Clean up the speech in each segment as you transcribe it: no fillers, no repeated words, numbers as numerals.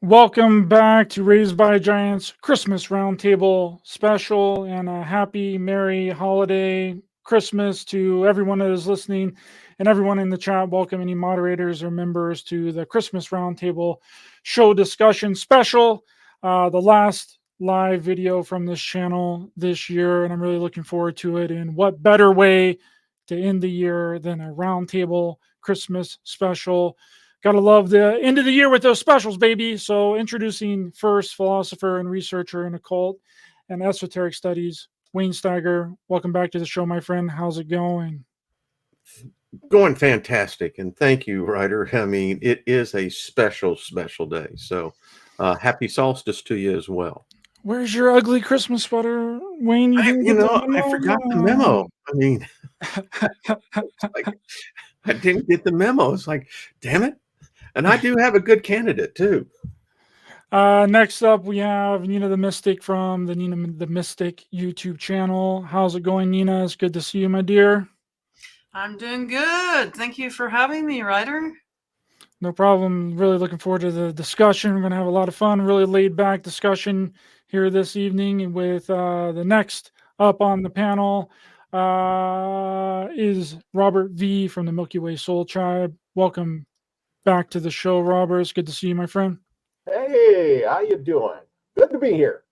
Welcome back to Raised by Giants Christmas Roundtable special, and a happy, merry holiday Christmas to everyone that is listening and everyone in the chat. Welcome any moderators or members to the Christmas Roundtable show discussion special, the last live video from this channel this year, and I'm really looking forward to it. And what better way to end the year than a roundtable Christmas special? Gotta love the end of the year with those specials, baby. So introducing first philosopher and researcher in occult and esoteric studies, Wayne Steiger. Welcome back to the show, my friend. How's it going? Going fantastic. And thank you, Ryder. I mean, it is a special day. So happy solstice to you as well. Where's your ugly Christmas sweater, Wayne? I forgot the memo. I mean, I didn't get the memo. It's like, damn it. And I do have a good candidate, too. Next up, we have Nina the Mystic from the Nina the Mystic YouTube channel. How's it going, Nina? It's good to see you, my dear. I'm doing good. Thank you for having me, Ryder. No problem. Really looking forward to the discussion. We're going to have a lot of fun, really laid back discussion here this evening with the next up on the panel is Robert V from the Milky Way Soul Tribe. Welcome back to the show, Robert. It's good to see you, my friend. Hey, how you doing? Good to be here.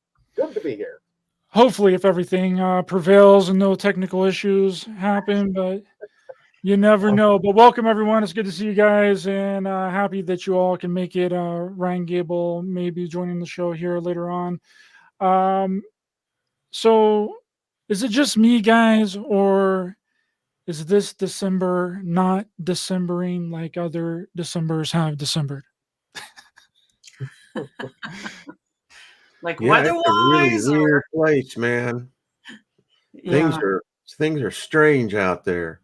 Hopefully, if everything prevails and no technical issues happen, but you never know. But welcome, everyone. It's good to see you guys, and happy that you all can make it. Ryan Gable may be joining the show here later on. So is it just me, guys, or is this December not Decembering like other Decembers have Decembered? Like yeah, weather-wise, it's a really weird place, man. Yeah. Things are strange out there.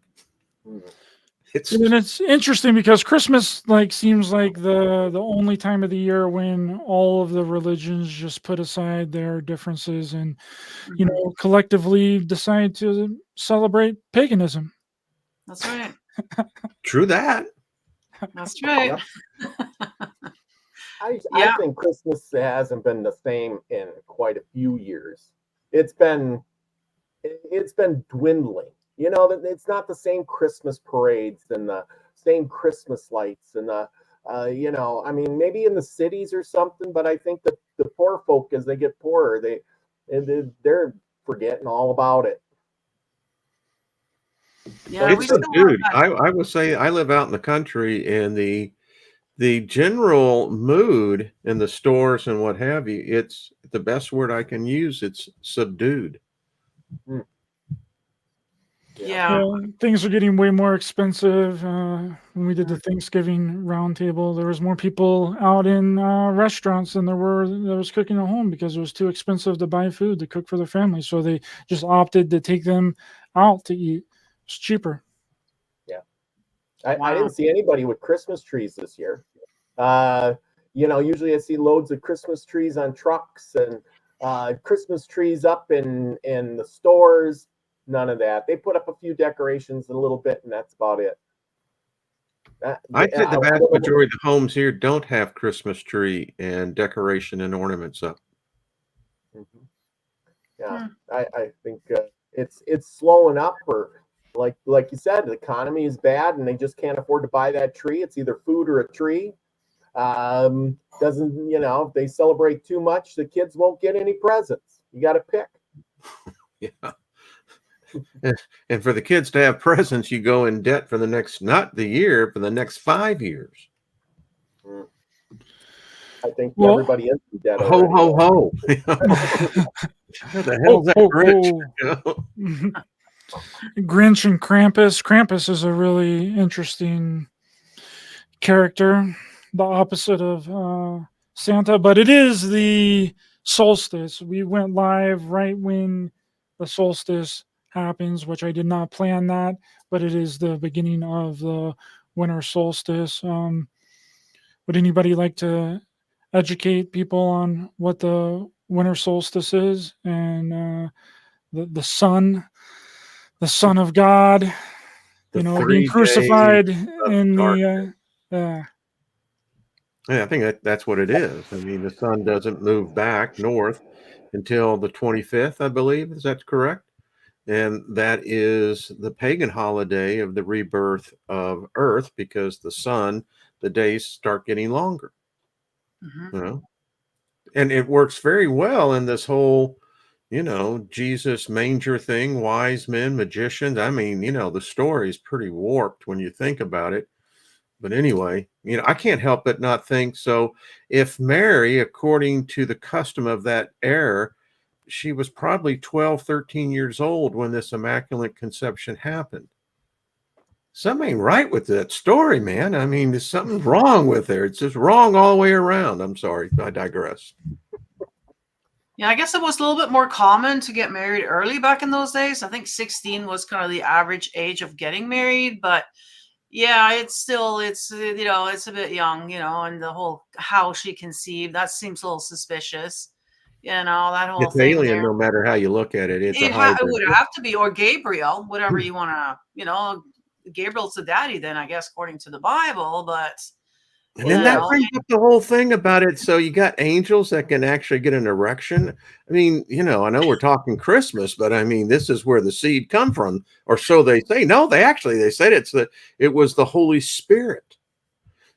It's interesting because Christmas seems like the only time of the year when all of the religions just put aside their differences and collectively decide to celebrate paganism. That's right. True that. That's right. I think Christmas hasn't been the same in quite a few years. It's been dwindling. It's not the same Christmas parades and the same Christmas lights and the I mean, maybe in the cities or something, but I think that the poor folk, as they get poorer, they're forgetting all about it. Yeah, dude, I will say I live out in the country, and the general mood in the stores and what have you, it's the best word I can use. It's subdued. Yeah. Things are getting way more expensive. When we did the Thanksgiving roundtable, there was more people out in restaurants than there was cooking at home because it was too expensive to buy food to cook for their family. So they just opted to take them out to eat. It's cheaper. Yeah. I didn't see anybody with Christmas trees this year. Usually I see loads of Christmas trees on trucks and Christmas trees up in the stores. None of that. They put up a few decorations a little bit, and that's about it. I think the vast majority of the homes here don't have Christmas tree and decoration and ornaments up. Mm-hmm. Yeah, I think it's slowing up, or like you said, the economy is bad, and they just can't afford to buy that tree. It's either food or a tree. If they celebrate too much, the kids won't get any presents. You got to pick. Yeah. And for the kids to have presents, you go in debt for the next, not the year, for the next 5 years. I think everybody is in debt. Ho, ho, ho. What the hell is that Grinch? Grinch and Krampus. Krampus is a really interesting character, the opposite of Santa, but it is the solstice. We went live right when the solstice happens, which I did not plan that, but it is the beginning of the winter solstice. Would anybody like to educate people on what the winter solstice is and the sun of God, being crucified in the Yeah, I think that's what it is. I mean, the sun doesn't move back north until the 25th, I believe. Is that correct? And that is the pagan holiday of the rebirth of Earth, because the sun, the days start getting longer. Mhm. You know, and it works very well in this whole, Jesus manger thing, wise men, magicians. I mean, the story is pretty warped when you think about it. But anyway, I can't help but not think so. If Mary, according to the custom of that era, she was probably 12, 13 years old when this Immaculate Conception happened. Something ain't right with that story, man. I mean, there's something wrong with her. It's just wrong all the way around. I'm sorry. I digress. Yeah, I guess it was a little bit more common to get married early back in those days. I think 16 was kind of the average age of getting married, but yeah, it's it's a bit young, and the whole how she conceived, that seems a little suspicious. That whole It's thing alien there. no matter how you look at it. It's a It hybrid. would have to be, or Gabriel, whatever you want to, Gabriel's the daddy then, I guess, according to the Bible, but And then Yeah, that brings up the whole thing about it. So you got angels that can actually get an erection. I mean, I know we're talking Christmas, but I mean, this is where the seed come from, or so they say. No, they said it was the Holy Spirit.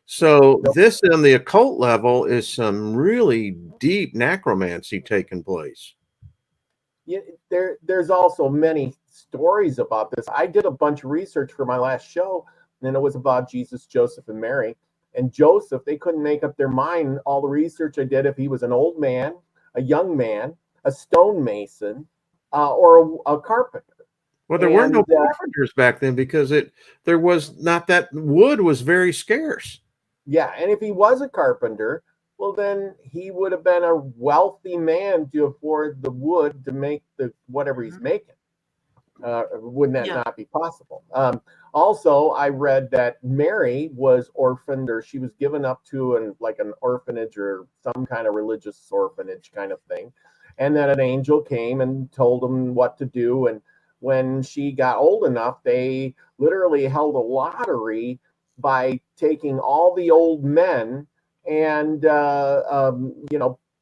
So this on the occult level is some really deep necromancy taking place. yeah, there's also many stories about this. I did a bunch of research for my last show, and it was about Jesus, Joseph, and Mary. And Joseph, they couldn't make up their mind. All the research I did, if he was an old man, a young man, a stonemason, or a carpenter. Well, there were And no carpenters back then because there was not, that wood was very scarce. yeah, and if he was a carpenter, well, then he would have been a wealthy man to afford the wood to make the whatever he's making. Wouldn't that Yeah. not be possible? Also, I read that Mary was orphaned, or she was given up to an orphanage or some kind of religious orphanage kind of thing, and then an angel came and told them what to do. And when she got old enough, they literally held a lottery by taking all the old men and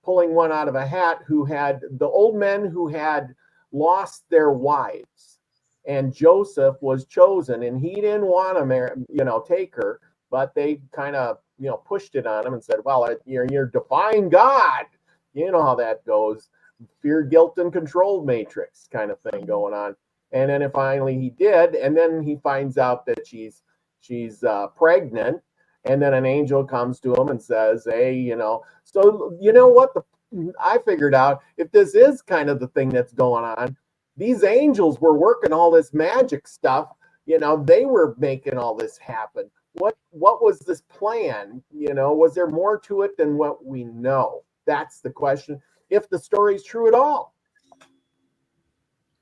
pulling one out of a hat, who had the old men who had lost their wives, and Joseph was chosen, and he didn't want to take her, but they kind of pushed it on him and said, well, you're defying God. You know how that goes. Fear, guilt, and control matrix kind of thing going on. And then finally he did, and then he finds out that she's pregnant, and then an angel comes to him and says, hey, so you know what I figured out, if this is kind of the thing that's going on, these angels were working all this magic stuff. They were making all this happen. What was this plan? Was there more to it than what we know? That's the question, if the story's true at all.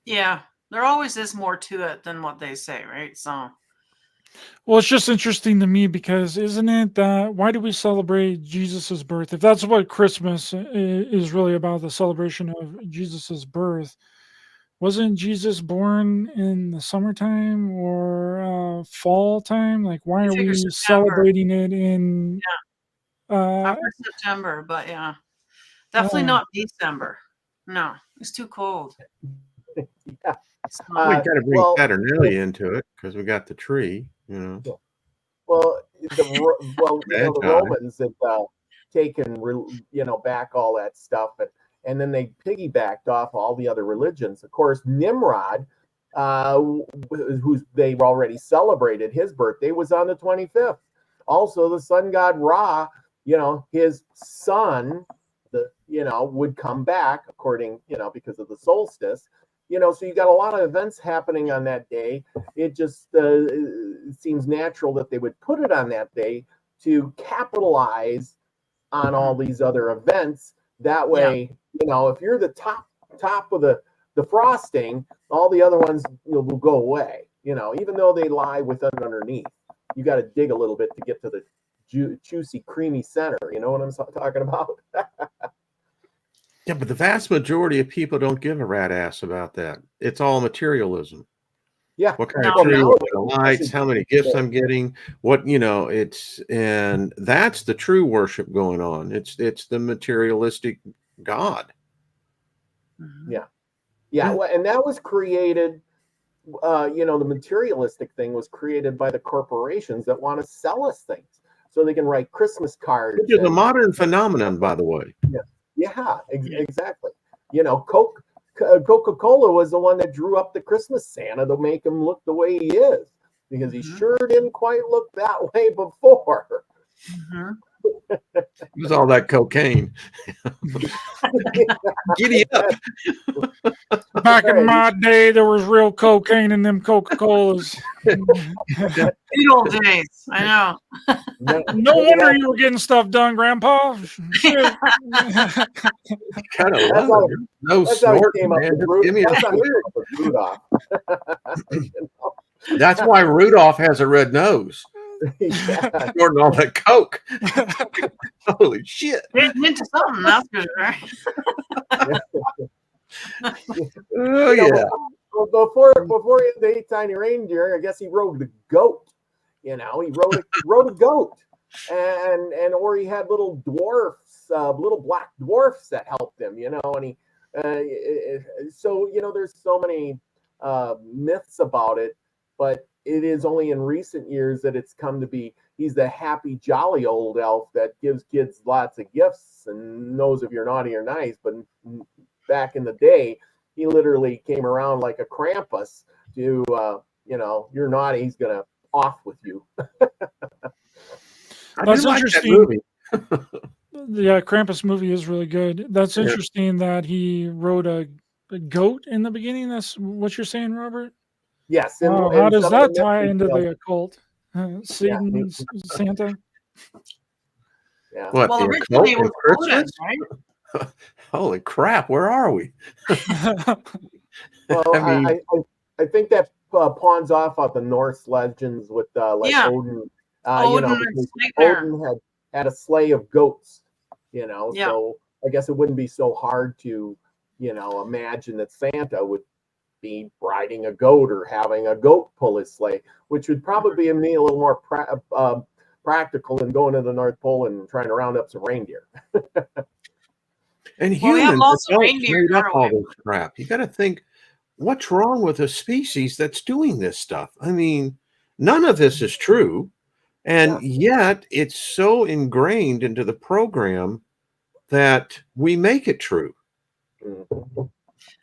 Yeah, there always is more to it than what they say, right? So, Well, it's just interesting to me because isn't it that why do we celebrate Jesus's birth? If that's what Christmas is really about, the celebration of Jesus's birth, wasn't Jesus born in the summertime or fall time? Like, why I are figure we September. celebrating it in? I've heard September, but yeah, definitely Oh, not December. No, it's too cold. Yeah. So, We got to bring Well, Saturnalia into it because we got the tree. Well, the Magi. Romans had taken back all that stuff, and then they piggybacked off all the other religions. Of course, Nimrod, who they already celebrated his birthday, was on the 25th. Also, the sun god Ra, his son, would come back according, because of the solstice. So you got a lot of events happening on that day. It just it seems natural that they would put it on that day to capitalize on all these other events. That way, if you're the top of the frosting, all the other ones will go away. Even though they lie within underneath, you got to dig a little bit to get to the juicy, creamy center. You know what I'm talking about? Yeah, but the vast majority of people don't give a rat ass about that. It's all materialism. Yeah. What kind No. of Well, tree, now what it's kind of lights, how many gifts I'm getting, what, and that's the true worship going on. It's the materialistic God. Mhm. Yeah. Yeah. Well, and that was created, the materialistic thing was created by the corporations that want to sell us things so they can write Christmas cards. Which is a and- modern phenomenon, by the way. Yeah, exactly. Coca-Cola was the one that drew up the Christmas Santa to make him look the way he is, because he Mhm. sure didn't quite look that way before. Mhm. It was all that cocaine. Giddy up. Back in Right. my day, there was real cocaine in them Coca-Colas. Good old days. I know. No wonder you were getting stuff done, Grandpa. Shit. Kind of That's love how- it. No That's how he snort, came up man. with Just give me a That's how he snort. came up with Rudolph. You know? That's why Rudolph has a red nose. Yeah. Snorting all that coke. Holy shit. Getting into something, that's for sure. Oh, You know, yeah. before he had the 8 tiny reindeer, I guess he rode the goat. He rode a goat, or he had little dwarfs, little black dwarfs that helped him. And he, so there's so many myths about it, but it is only in recent years that it's come to be. He's the happy, jolly old elf that gives kids lots of gifts and knows if you're naughty or nice. But back in the day, he literally came around like a Krampus to, you're naughty, he's going to off with you. That's That interesting. movie. Yeah, Krampus movie is really good. That's Yeah. interesting that he rode a goat in the beginning. That's what you're saying, Robert? Yes. Wow, and how does some of that the tie myths into tell- the occult? Satan, Santa? Yeah. What, Well, the originally it occult was and Odin, Christmas? right? Holy crap, where are we? Well, I mean, I think that pawns off of the Norse legends with Yeah. Odin. Odin and Because Steiger. Odin had a sleigh of goats. Yeah. So I guess it wouldn't be so hard to, imagine that Santa would be riding a goat or having a goat pull his sleigh, which would probably be a little more practical than going to the North Pole and trying to round up some reindeer. and Well, we have humans lots of adults reindeer, made up aren't all we? this crap. You got to think, what's wrong with a species that's doing this stuff? I mean, none of this is true. And yet it's so ingrained into the program that we make it true. Mhm.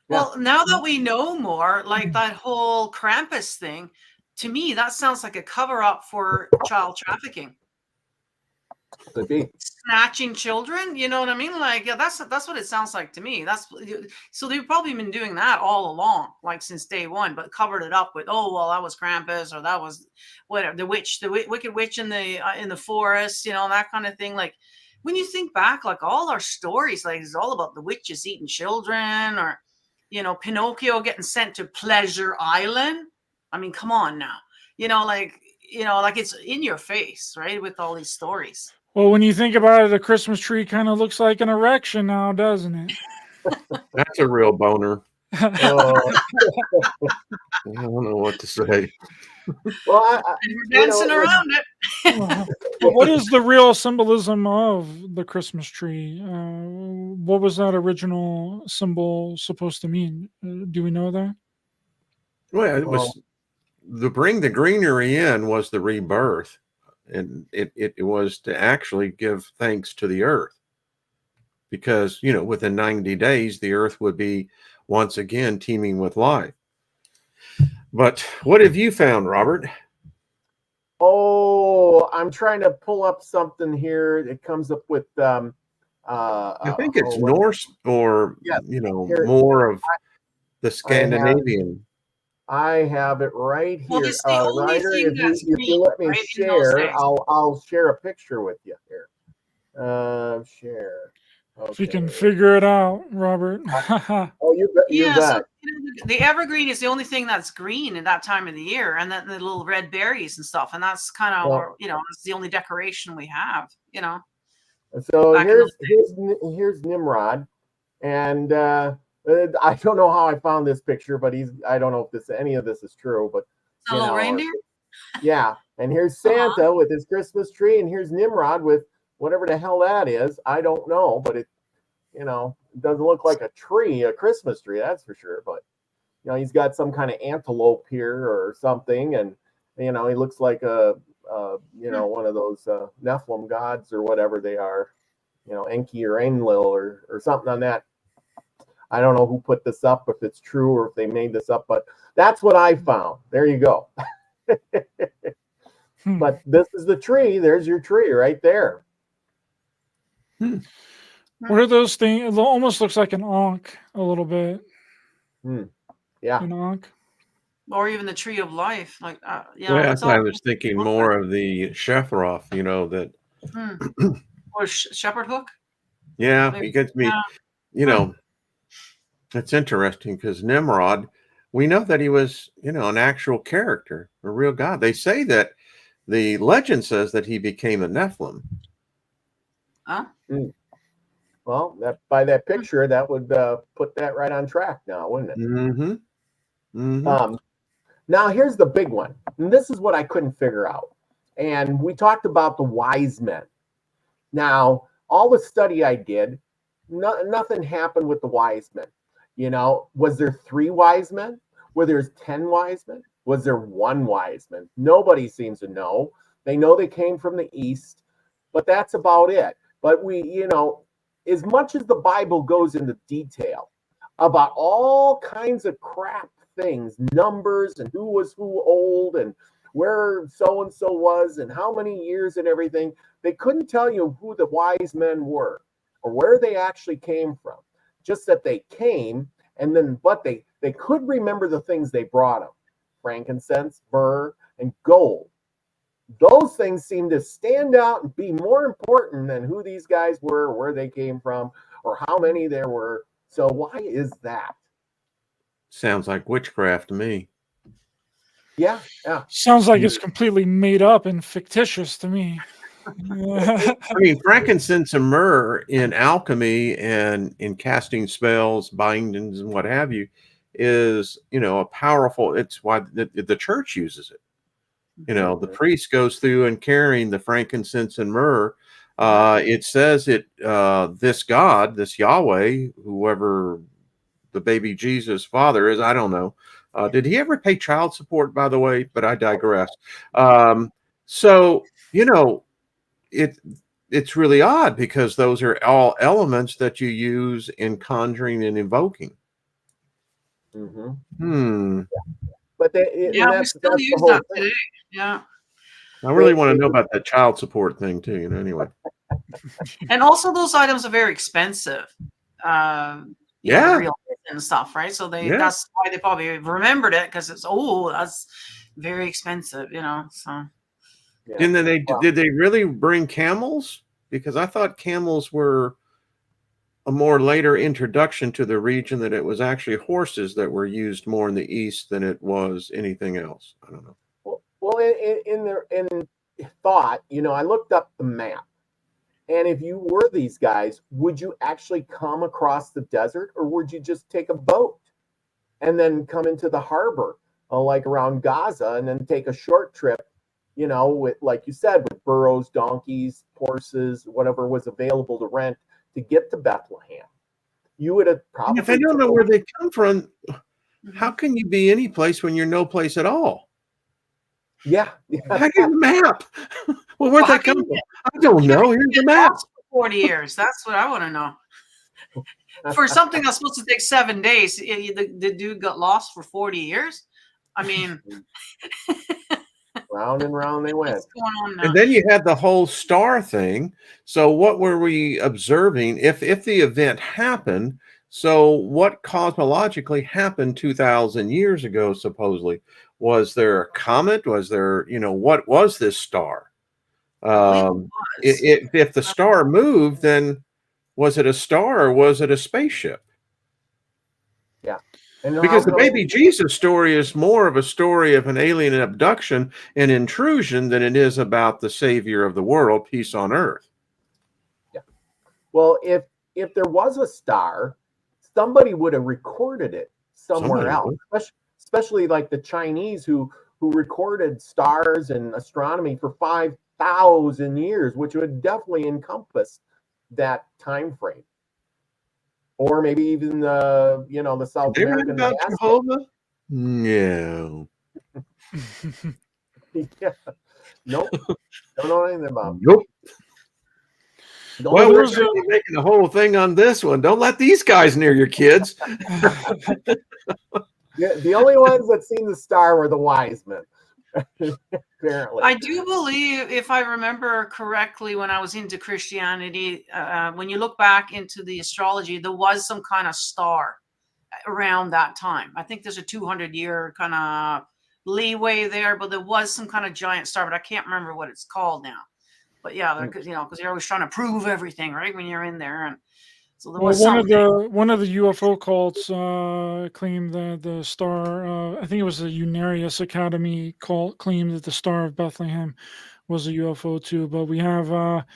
Well, now that we know more, like that whole Krampus thing, to me, that sounds like a cover up for child trafficking. Could be. Snatching children, you know what I mean? Like, yeah, that's what it sounds like to me. So they've probably been doing that all along, like since day one, but covered it up with, oh well, that was Krampus, or that was whatever, the wicked witch in the forest, that kind of thing. Like when you think back, like all our stories, like it's all about the witches eating children, or Pinocchio getting sent to Pleasure Island. I mean, come on now, like it's in your face, right? With all these stories. Well, when you think about it, a Christmas tree kind of looks like an erection now, doesn't it? That's a real boner. Oh, I don't know what to say. well, We're dancing around it. But what is the real symbolism of the Christmas tree? What was that original symbol supposed to mean? Do we know that? Well, it was the bring the greenery in was the rebirth, and it was to actually give thanks to the earth, because within 90 days the earth would be once again teeming with life. But what have you found, Robert? Oh, I'm trying to pull up something here. It comes up with I think it's Norse, or Here, more of the Scandinavian. I have it right Well, here. it's the only Ryder, thing that's if you green, let me right, in those share, days. I'll share a picture with you here. Share. If you can Okay. figure it out, Robert. Oh, you bet. You Yeah, bet. so the evergreen is the only thing that's green at that time of the year, and then the little red berries and stuff, and that's kind of Well- it's the only decoration we have. So back in those here's Nimrod, and I don't know how I found this picture, but I don't know if any of this is true, but A little reindeer? yeah. And here's Santa with his Christmas tree, and here's Nimrod with whatever the hell that is. I don't know, but it doesn't look like a tree, a Christmas tree, that's for sure. But he's got some kind of antelope here or something, and he looks like a one of those Nephilim gods or whatever they are, Enki or Enlil or something on that. I don't know who put this up, if it's true or if they made this up, but that's what I found. There you go. But this is the tree. There's your tree right there. What are those things? It almost looks like an ankh a little bit. Yeah. An ankh. Or even the tree of life. Like, Well, I was thinking more of the Shethroth, that. Or shepherd hook. Yeah, Maybe. it gets me. It's interesting because Nimrod, we know that he was, an actual character, a real god. They say that the legend says that he became a Nephilim. Huh? Well, by that picture, that would put that right on track now, wouldn't it? Mm-hmm. Now, here's the big one. And this is what I couldn't figure out. And we talked about the wise men. Now, all the study I did, nothing happened with the wise men. Was there 3 wise men? Were there 10 wise men? Was there 1 wise man? Nobody seems to know. They know they came from the east, but that's about it. But as much as the Bible goes into detail about all kinds of crap things, numbers and who was who old and where so-and-so was and how many years and everything, they couldn't tell you who the wise men were or where they actually came from. Just that they came, and then but they could remember the things they brought them: frankincense, myrrh, and gold. Those things seem to stand out and be more important than who these guys were, where they came from, or how many there were. So why is that? Sounds like witchcraft to me. Yeah. Sounds like it's completely made up and fictitious to me. I mean, frankincense and myrrh in alchemy and in casting spells, bindings, and what have you is, a powerful. It's why the church uses it. The priest goes through and carrying the frankincense and myrrh. It says this God, this Yahweh, whoever the baby Jesus father is, I don't know. Did he ever pay child support, by the way? But I digress. So, it's really odd because those are all elements that you use in conjuring and invoking. But we still use that today. Yeah. I really want to know about that child support thing too, anyway. And also those items are very expensive. Real and stuff, right? So that's why they probably remembered it, because that's very expensive, so. Yeah. Did they really bring camels? Because I thought camels were a more later introduction to the region, that it was actually horses that were used more in the east than it was anything else. I don't know. Well, in thought, I looked up the map, and if you were these guys, would you actually come across the desert, or would you just take a boat and then come into the harbor, like around Gaza, and then take a short trip? With, like you said, with burros, donkeys, horses, whatever was available to rent to get to Bethlehem. You would have probably. If I don't know where they come from, how can you be any place when you're no place at all? Yeah. I get a map. Well, where'd they come from? I don't know. Here's the map. 40 years. That's what I want to know. For something that's supposed to take 7 days, the dude got lost for 40 years. I mean. Round and round they went. What's going on now? And then you had the whole star thing. So what were we observing? If the event happened, so what cosmologically happened 2,000 years ago, supposedly? Was there a comet? Was there, what was this star? If the star moved, then was it a star or was it a spaceship? Yeah. Because the baby Jesus story is more of a story of an alien abduction and intrusion than it is about the savior of the world, peace on earth. Yeah. Well, if there was a star, somebody would have recorded it somewhere Somebody else, especially like the Chinese who recorded stars and astronomy for 5,000 years, which would definitely encompass that time frame. Or maybe even the South They read American about Aztec. Jehovah? No. Yeah. Nope. Don't know anything about them. Nope. The Well, only we're there's going to be making the whole thing on this one. Don't let these guys near your kids. the only ones that seen the star were the wise men. Apparently. I do believe, if I remember correctly, when I was into Christianity, when you look back into the astrology, there was some kind of star around that time. I think there's a 200-year kind of leeway there, but there was some kind of giant star, but I can't remember what it's called now. But yeah, because you're always trying to prove everything, right, when you're in there, and so there was something. One of the UFO cults claimed that the star, I think it was the Unarius Academy cult, claimed that the Star of Bethlehem was a UFO too. But we have a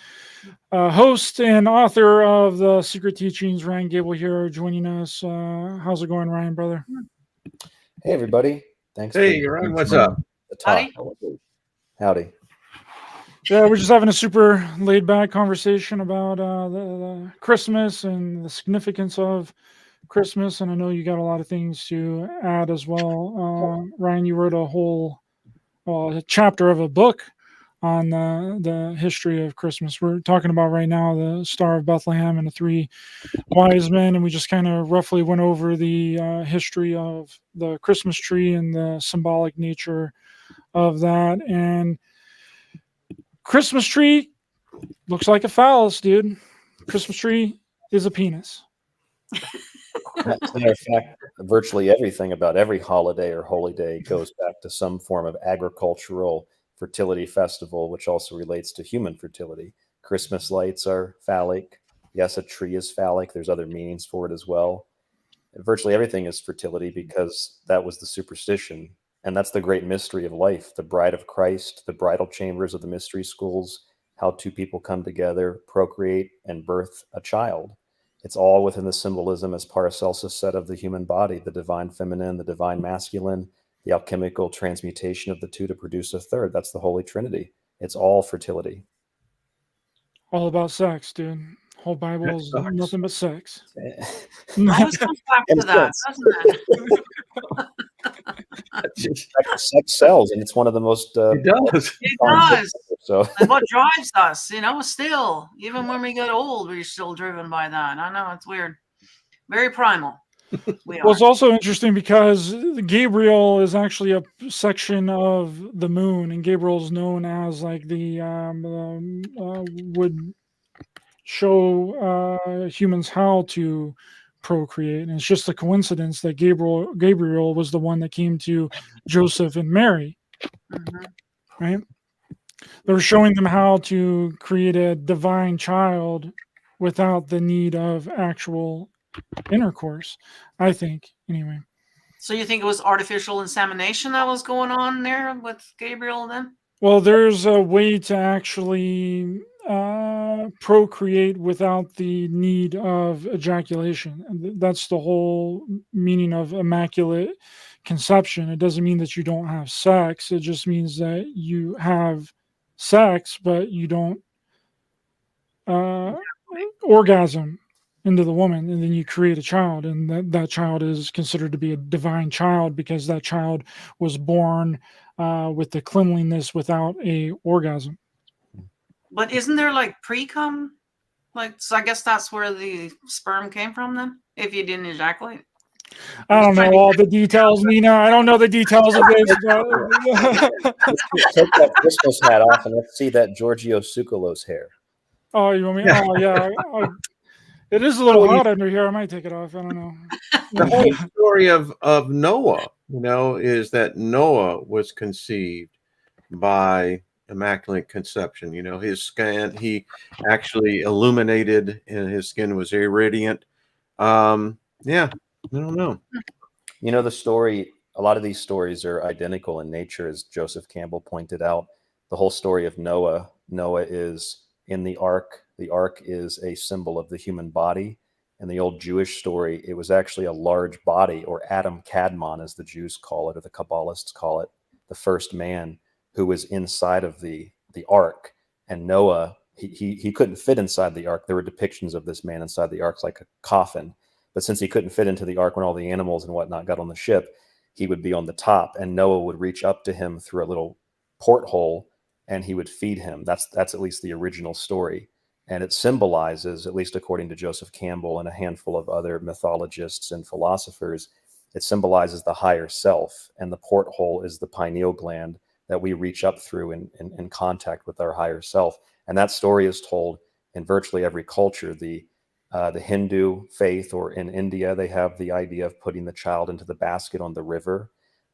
host and author of the Secret Teachings, Ryan Gable, here joining us. How's it going, Ryan, brother? Hey, everybody. Thanks. Hey, Ryan, what's up? The talk. Howdy. Howdy. Yeah, we're just having a super laid back conversation about the Christmas and the significance of Christmas. And I know you got a lot of things to add as well. Ryan, you wrote a whole chapter of a book on the history of Christmas. We're talking about right now the Star of Bethlehem and the three wise men. And we just kind of roughly went over the history of the Christmas tree and the symbolic nature of that. And Christmas tree looks like a phallus, dude. Christmas tree is a penis. As a matter of fact, virtually everything about every holiday or holy day goes back to some form of agricultural fertility festival, which also relates to human fertility. Christmas lights are phallic. Yes, a tree is phallic. There's other meanings for it as well. And virtually everything is fertility because that was the superstition. And that's the great mystery of life, the bride of Christ, the bridal chambers of the mystery schools, how two people come together, procreate, and birth a child. It's all within the symbolism, as Paracelsus said, of the human body, the divine feminine, the divine masculine, the alchemical transmutation of the two to produce a third. That's the Holy Trinity. It's all fertility. All about sex, dude. Whole Bible is nothing but sex. Always comes back to that, doesn't it? Sex sells, and it's one of the most. It does. It does. So, and what drives us, still, even when we get old, we're still driven by that. I know, it's weird. Very primal. Well, it's also interesting because Gabriel is actually a section of the moon, and Gabriel is known as like the would show humans how to procreate, and it's just a coincidence that Gabriel was the one that came to Joseph and Mary, right? They were showing them how to create a divine child without the need of actual intercourse, I think, anyway. So you think it was artificial insemination that was going on there with Gabriel then? Well, there's a way to actually procreate without the need of ejaculation. And that's the whole meaning of immaculate conception. It doesn't mean that you don't have sex. It just means that you have sex, but you don't orgasm into the woman, and then you create a child, and that child is considered to be a divine child because that child was born with the cleanliness without a orgasm. But isn't there like pre-cum? So I guess that's where the sperm came from then, if you didn't ejaculate. I don't know all the details, Nina. I don't know the details of this. Take that Christmas hat off and let's see that Giorgio Tsoukalos hair. Oh, you want me? Oh, yeah. It is a little hot under here. I might take it off. I don't know. The whole story of Noah, is that Noah was conceived by immaculate conception. His skin, he actually illuminated, and his skin was irradiant. Yeah, I don't know. The story, a lot of these stories are identical in nature, as Joseph Campbell pointed out. The whole story of Noah is in the ark. The ark is a symbol of the human body, in the old Jewish story, it was actually a large body, or Adam Kadmon, as the Jews call it, or the Kabbalists call it, the first man who was inside of the ark. And Noah, he couldn't fit inside the ark. There were depictions of this man inside the ark like a coffin. But since he couldn't fit into the ark when all the animals and whatnot got on the ship, he would be on the top, and Noah would reach up to him through a little porthole, and he would feed him. That's at least the original story. And it symbolizes, at least according to Joseph Campbell and a handful of other mythologists and philosophers, it symbolizes the higher self. And the porthole is the pineal gland that we reach up through in contact with our higher self. And that story is told in virtually every culture. The Hindu faith, or in India, they have the idea of putting the child into the basket on the river.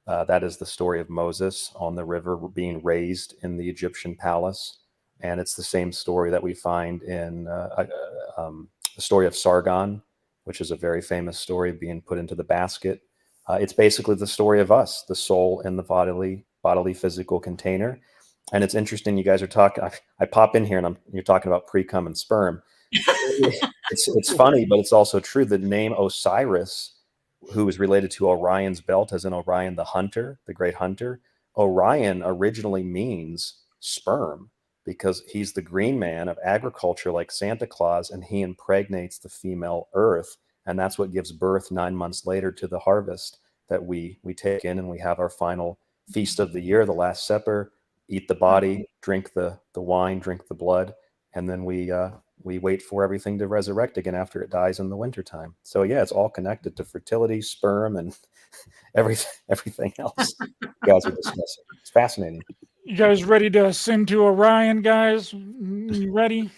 That is the story of Moses on the river being raised in the Egyptian palace. And it's the same story that we find in the story of Sargon, which is a very famous story, being put into the basket. It's basically the story of us, the soul in the bodily physical container. And it's interesting, you guys are talking, I pop in here and you're talking about pre-cum and sperm. It's funny, but it's also true. The name Osiris, who is related to Orion's belt, as in Orion the hunter, the great hunter. Orion originally means sperm, because he's the green man of agriculture, like Santa Claus, and he impregnates the female earth. And that's what gives birth 9 months later to the harvest that we take in, and we have our final feast of the year, the Last Supper, eat the body, drink the wine, drink the blood, and then we wait for everything to resurrect again after it dies in the wintertime. So yeah, it's all connected to fertility, sperm, and everything else you guys are discussing. It's fascinating. You guys ready to ascend to Orion, guys? You ready?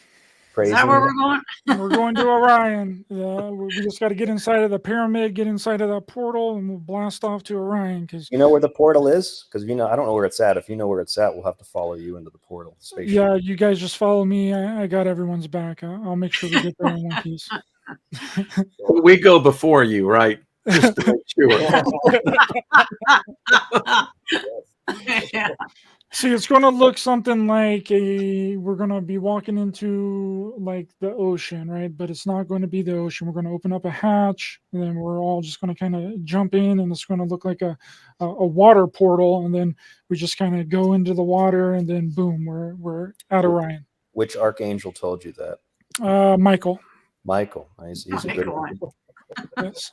Is that where we're going? We're going to Orion. We just got to get inside of the pyramid, get inside of that portal, and we'll blast off to Orion. Because you know where the portal is? Because I don't know where it's at. If you know where it's at, we'll have to follow you into the portal. Spaceship. Yeah, you guys just follow me. I got everyone's back. I'll make sure we get there in one piece. We go before you, right? Just to make sure. Yeah. See, it's going to look something like we're going to be walking into like the ocean, right? But it's not going to be the ocean. We're going to open up a hatch, and then we're all just going to kind of jump in, and it's going to look like a water portal. And then we just kind of go into the water, and then boom, we're at Orion. Which archangel told you that? Michael. Michael. He's a good one. Yes.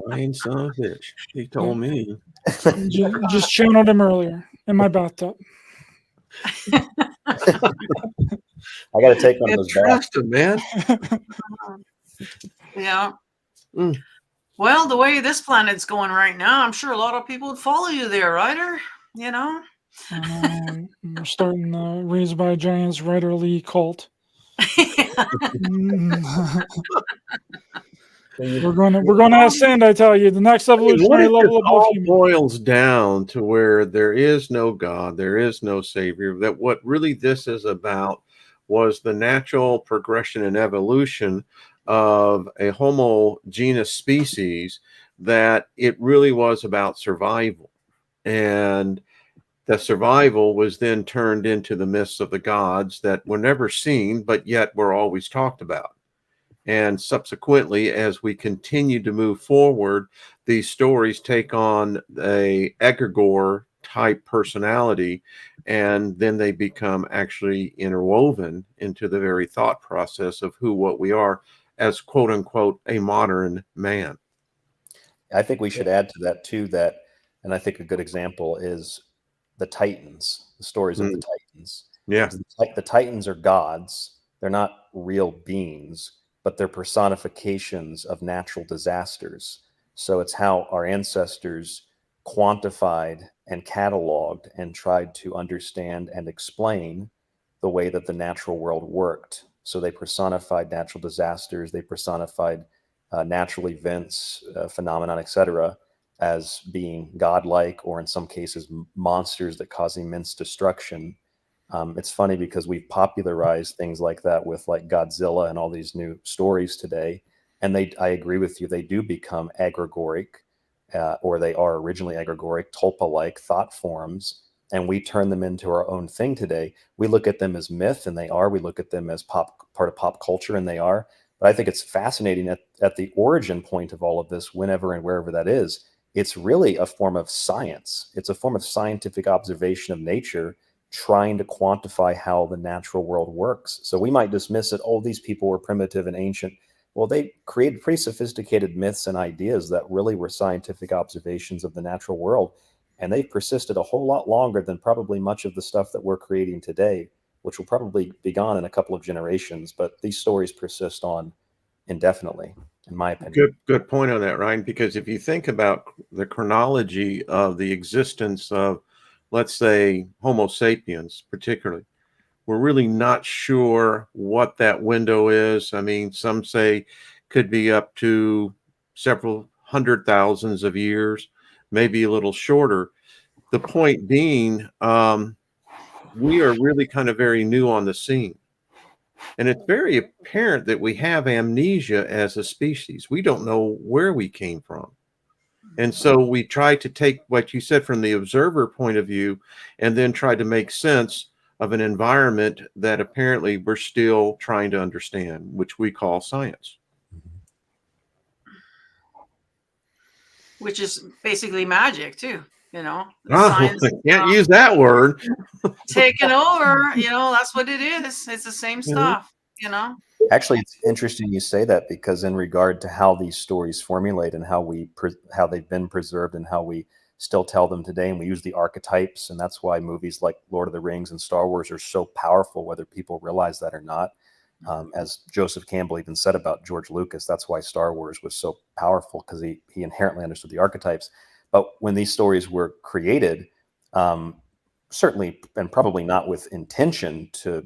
Lying son of a bitch. He told me. Just channeled him earlier in my bathtub. I got to take one of those back. Trust him, man. Yeah. Well, the way this planet's going right now, I'm sure a lot of people would follow you there, Ryder. You know? We're starting the Raised by Giants Ryder Lee cult. We're going to ascend, I tell you. The next evolutionary level above all human boils down to where there is no God, there is no Savior. That what really this is about was the natural progression and evolution of a homogeneous species, that it really was about survival. And the survival was then turned into the myths of the gods that were never seen, but yet were always talked about. And subsequently, as we continue to move forward, these stories take on a egregore type personality, and then they become actually interwoven into the very thought process of what we are as, quote unquote, a modern man. I think we should add to that too, and I think a good example is the Titans, the stories of the Titans. Yeah. The Titans are gods. They're not real beings, but they're personifications of natural disasters. So it's how our ancestors quantified and cataloged and tried to understand and explain the way that the natural world worked. So they personified natural disasters, they personified natural events, phenomenon, etc., as being godlike, or in some cases monsters that cause immense destruction. It's funny because we've popularized things like that with like Godzilla and all these new stories today. And I agree with you, they do become egregoric, or they are originally egregoric, tulpa-like thought forms. And we turn them into our own thing today. We look at them as myth, and they are. We look at them as part of pop culture, and they are. But I think it's fascinating at the origin point of all of this, whenever and wherever that is, it's really a form of science. It's a form of scientific observation of nature, trying to quantify how the natural world works. So we might dismiss it, oh, these people were primitive and ancient. Well, they created pretty sophisticated myths and ideas that really were scientific observations of the natural world. And they've persisted a whole lot longer than probably much of the stuff that we're creating today, which will probably be gone in a couple of generations. But these stories persist on indefinitely, in my opinion. Good point on that, Ryan, because if you think about the chronology of the existence of, let's say, Homo sapiens, particularly, we're really not sure what that window is. I mean, some say could be up to several hundred thousands of years, maybe a little shorter. The point being, we are really kind of very new on the scene. And it's very apparent that we have amnesia as a species. We don't know where we came from. And so we try to take what you said from the observer point of view and then try to make sense of an environment that apparently we're still trying to understand, which we call science. Which is basically magic too, you know. Oh, Science can't use that word. taking over, you know, that's what it is. It's the same stuff, you know. Actually, it's interesting you say that, because in regard to how these stories formulate and how they've been preserved and how we still tell them today, and we use the archetypes, and that's why movies like Lord of the Rings and Star Wars are so powerful, whether people realize that or not. As Joseph Campbell even said about George Lucas, that's why Star Wars was so powerful, because he inherently understood the archetypes. But when these stories were created, certainly, and probably not with intention to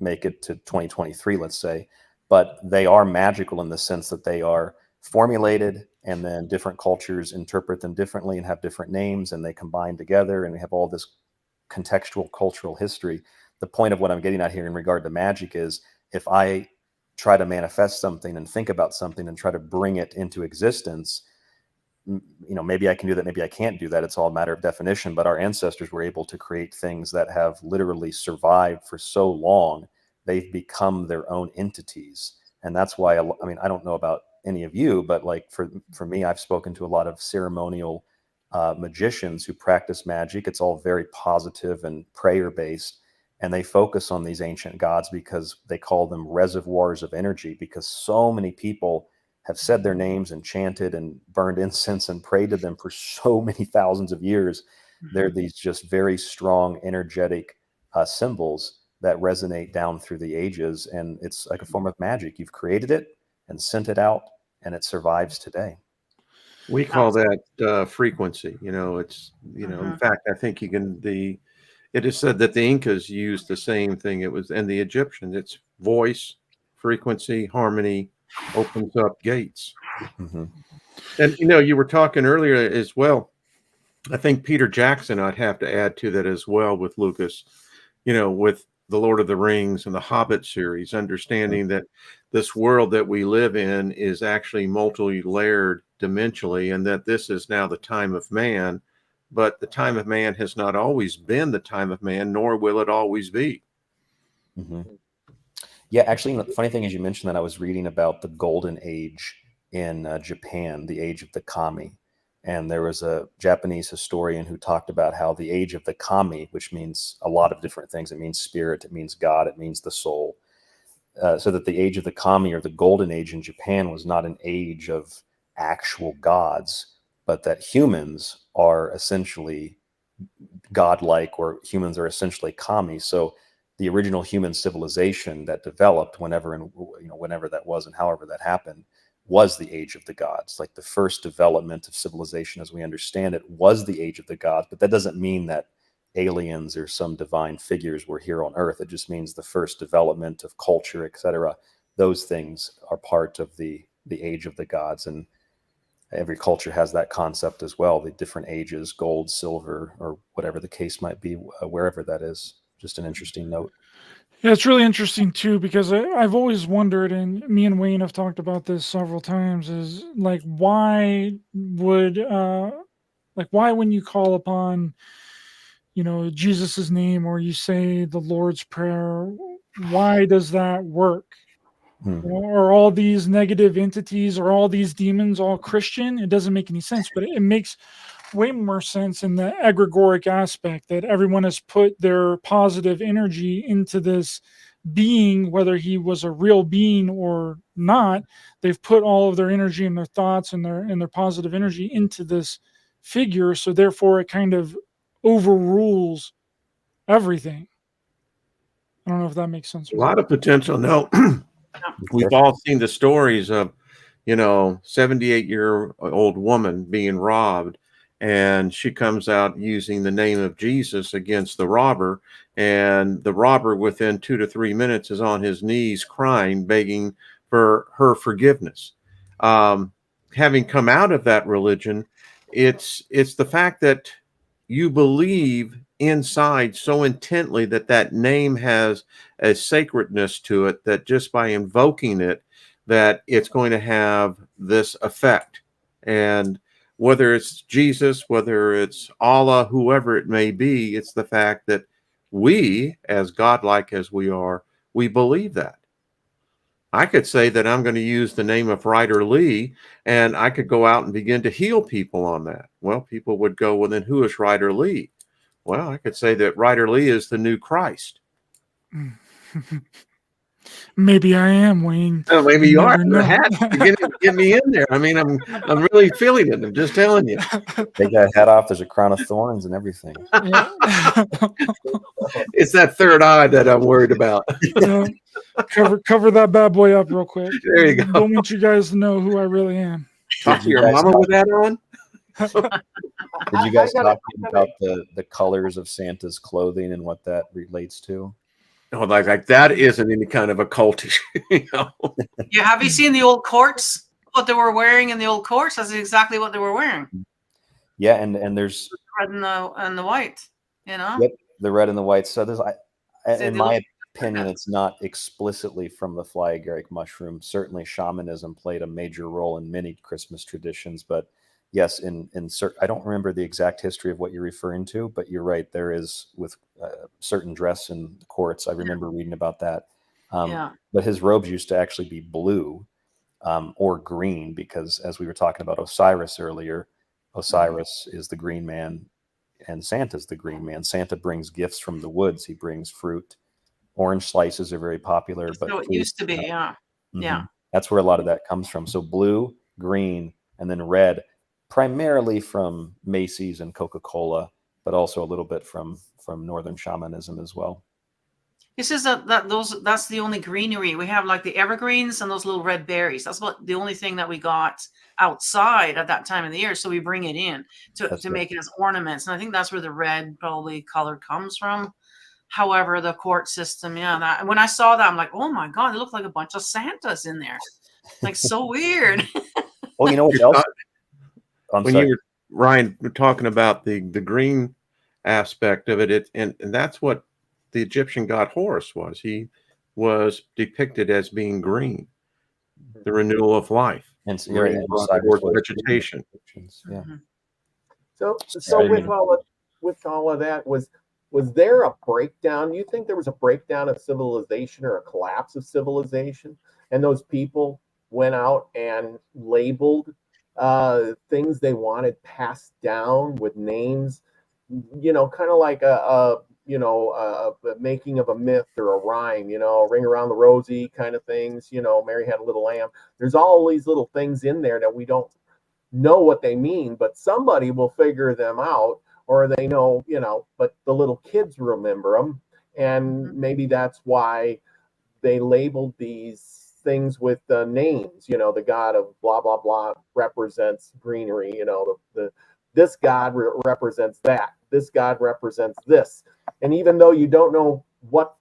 make it to 2023, let's say, but they are magical in the sense that they are formulated, and then different cultures interpret them differently and have different names, and they combine together, and we have all this contextual cultural history. The point of what I'm getting at here in regard to magic is, if I try to manifest something and think about something and try to bring it into existence, you know, maybe I can do that, maybe I can't do that. It's all a matter of definition. But our ancestors were able to create things that have literally survived for so long. They've become their own entities. And that's why, I mean, I don't know about any of you, but like for me, I've spoken to a lot of ceremonial magicians who practice magic. It's all very positive and prayer based. And they focus on these ancient gods because they call them reservoirs of energy, because so many people have said their names and chanted and burned incense and prayed to them for so many thousands of years. They're these just very strong, energetic symbols that resonate down through the ages. And it's like a form of magic. You've created it and sent it out, and it survives today. We call that frequency. You know, it's, you know, in fact, I think it is said that the Incas used the same thing. It was, and the Egyptians, it's voice, frequency, harmony opens up gates. Mm-hmm. And, you know, you were talking earlier as well. I think Peter Jackson, I'd have to add to that as well with Lucas, you know, with the Lord of the Rings and the Hobbit series, understanding that this world that we live in is actually multi-layered dimensionally, and that this is now the time of man. But the time of man has not always been the time of man, nor will it always be. Mm-hmm. Yeah, actually, the funny thing is you mentioned that I was reading about the golden age in Japan, the age of the kami. And there was a Japanese historian who talked about how the age of the kami, which means a lot of different things. It means spirit, it means God, it means the soul. So that the age of the kami, or the golden age in Japan, was not an age of actual gods, but that humans are essentially godlike, or humans are essentially kami. So the original human civilization that developed whenever that was and however that happened was the age of the gods. Like the first development of civilization as we understand it was the age of the gods. But that doesn't mean that aliens or some divine figures were here on earth. It just means the first development of culture, etc. Those things are part of the age of the gods. And every culture has that concept as well, the different ages, gold, silver, or whatever the case might be, wherever that is. Just an interesting note. Yeah, it's really interesting too, because I've always wondered, and me and Wayne have talked about this several times, is like, why when you call upon, you know, Jesus's name, or you say the Lord's Prayer, why does that work? Are all these negative entities or all these demons all Christian? It doesn't make any sense, but it makes way more sense in the egregoric aspect that everyone has put their positive energy into this being, whether he was a real being or not. They've put all of their energy and their thoughts and their positive energy into this figure, so therefore it kind of overrules everything. I don't know if that makes sense. A lot of potential. No, we've all seen the stories of, 78-year-old woman being robbed, and she comes out using the name of Jesus against the robber, and the robber within 2 to 3 minutes is on his knees crying, begging for her forgiveness. Having come out of that religion, it's the fact that you believe inside so intently that name has a sacredness to it, that just by invoking it, that it's going to have this effect. And whether it's Jesus, whether it's Allah, whoever it may be, it's the fact that we, as godlike as we are, we believe that. I could say that I'm going to use the name of Ryder Lee, and I could go out and begin to heal people on that. Well, people would go, well, then who is Ryder Lee? Well, I could say that Ryder Lee is the new Christ. Maybe I am, Wayne. Oh, maybe you are. never The hat beginning to get me in there. I mean, I'm really feeling it. I'm just telling you. Take that hat off. There's a crown of thorns and everything. It's that third eye that I'm worried about. Yeah. Cover that bad boy up real quick. There you go. Don't want you guys to know who I really am. Talk to your mama with that on? Did you guys talk about the colors of Santa's clothing and what that relates to? Oh, like that isn't any kind of occultish, Yeah, have you seen the old courts? What they were wearing in the old courts? That's exactly what they were wearing. Yeah, and there's Red and the white. Yep, the red and the white. So there's, in my opinion, it's not explicitly from the flyagaric mushroom. Certainly, shamanism played a major role in many Christmas traditions, but yes, in certain, I don't remember the exact history of what you're referring to, but you're right. There is with certain dress in the courts. I remember reading about that. But his robes used to actually be blue or green, because as we were talking about Osiris earlier, Osiris is the green man and Santa's the green man. Santa brings gifts from the woods. He brings fruit. Orange slices are very popular. But so it used to be, yeah. Yeah. That's where a lot of that comes from. So blue, green, and then red, primarily from Macy's and Coca-Cola, but also a little bit from Northern shamanism as well. He says that's the only greenery we have, like the evergreens and those little red berries. That's about the only thing that we got outside at that time of the year. So we bring it in to make it as ornaments, and I think that's where the red probably color comes from. However, the court system, that when I saw that, I'm like, oh my god, they look like a bunch of Santas in there, like so weird. Well, you know what else? When you were, Ryan, talking about the green aspect of it, and that's what the Egyptian god Horus was. He was depicted as being green, the renewal of life, and vegetation. Yeah. So with all of that, was there a breakdown? Do you think there was a breakdown of civilization or a collapse of civilization, and those people went out and labeled things they wanted passed down with names, kind of like a making of a myth or a rhyme, ring around the rosy kind of things, Mary had a little lamb. There's all these little things in there that we don't know what they mean, but somebody will figure them out, or they know, but the little kids remember them. And maybe that's why they labeled these things with names. The god of blah blah blah represents greenery. This god represents that. This god represents this. And even though you don't know what,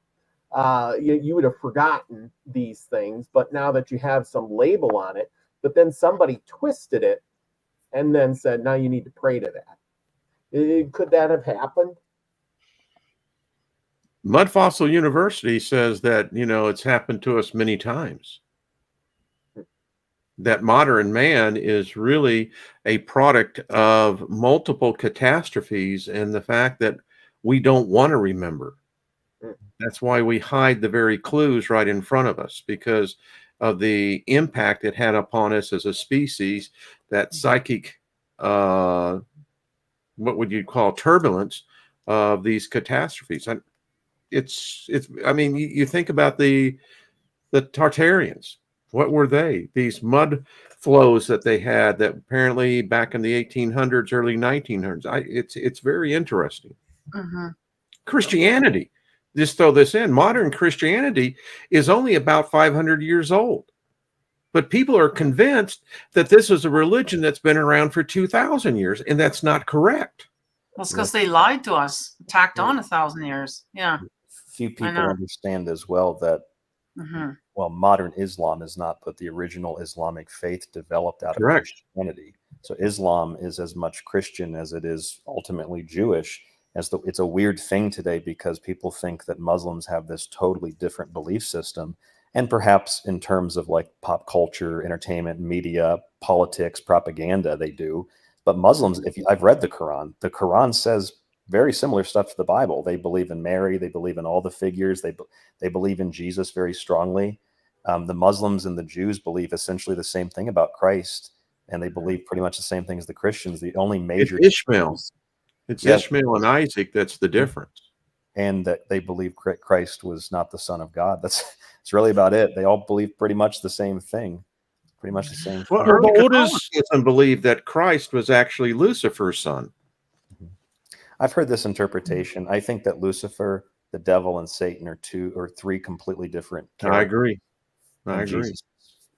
you would have forgotten these things, but now that you have some label on it, but then somebody twisted it and then said, now you need to pray to that. Could that have happened? Mud Fossil University says that, it's happened to us many times. That modern man is really a product of multiple catastrophes, and the fact that we don't want to remember. That's why we hide the very clues right in front of us, because of the impact it had upon us as a species, that psychic, what would you call turbulence of these catastrophes. And it's, I mean, you think about the Tartarians. What were they? These mud flows that they had that apparently back in the 1800s, early 1900s. It's very interesting. Mm-hmm. Christianity, just throw this in, modern Christianity is only about 500 years old. But people are convinced that this is a religion that's been around for 2,000 years, and that's not correct. That's because they lied to us, tacked on 1,000 years. Yeah. Few people understand as well that, well, modern Islam is not, but the original Islamic faith developed out of Christianity. So Islam is as much Christian as it is ultimately Jewish. It's a weird thing today because people think that Muslims have this totally different belief system. And perhaps in terms of like pop culture, entertainment, media, politics, propaganda, they do. But Muslims, I've read the Quran says very similar stuff to the Bible. They believe in Mary. They believe in all the figures. They believe in Jesus very strongly. The Muslims and the Jews believe essentially the same thing about Christ. And they believe pretty much the same thing as the Christians. The only major Ishmael. It's Ishmael and Isaac that's the difference. And that they believe Christ was not the Son of God. That's really about it. They all believe pretty much the same thing. Pretty much the same thing. Well, early Catholicism believed that Christ was actually Lucifer's son. I've heard this interpretation. I think that Lucifer, the devil, and Satan are 2 or 3 completely different characters. I agree. I agree. Jesus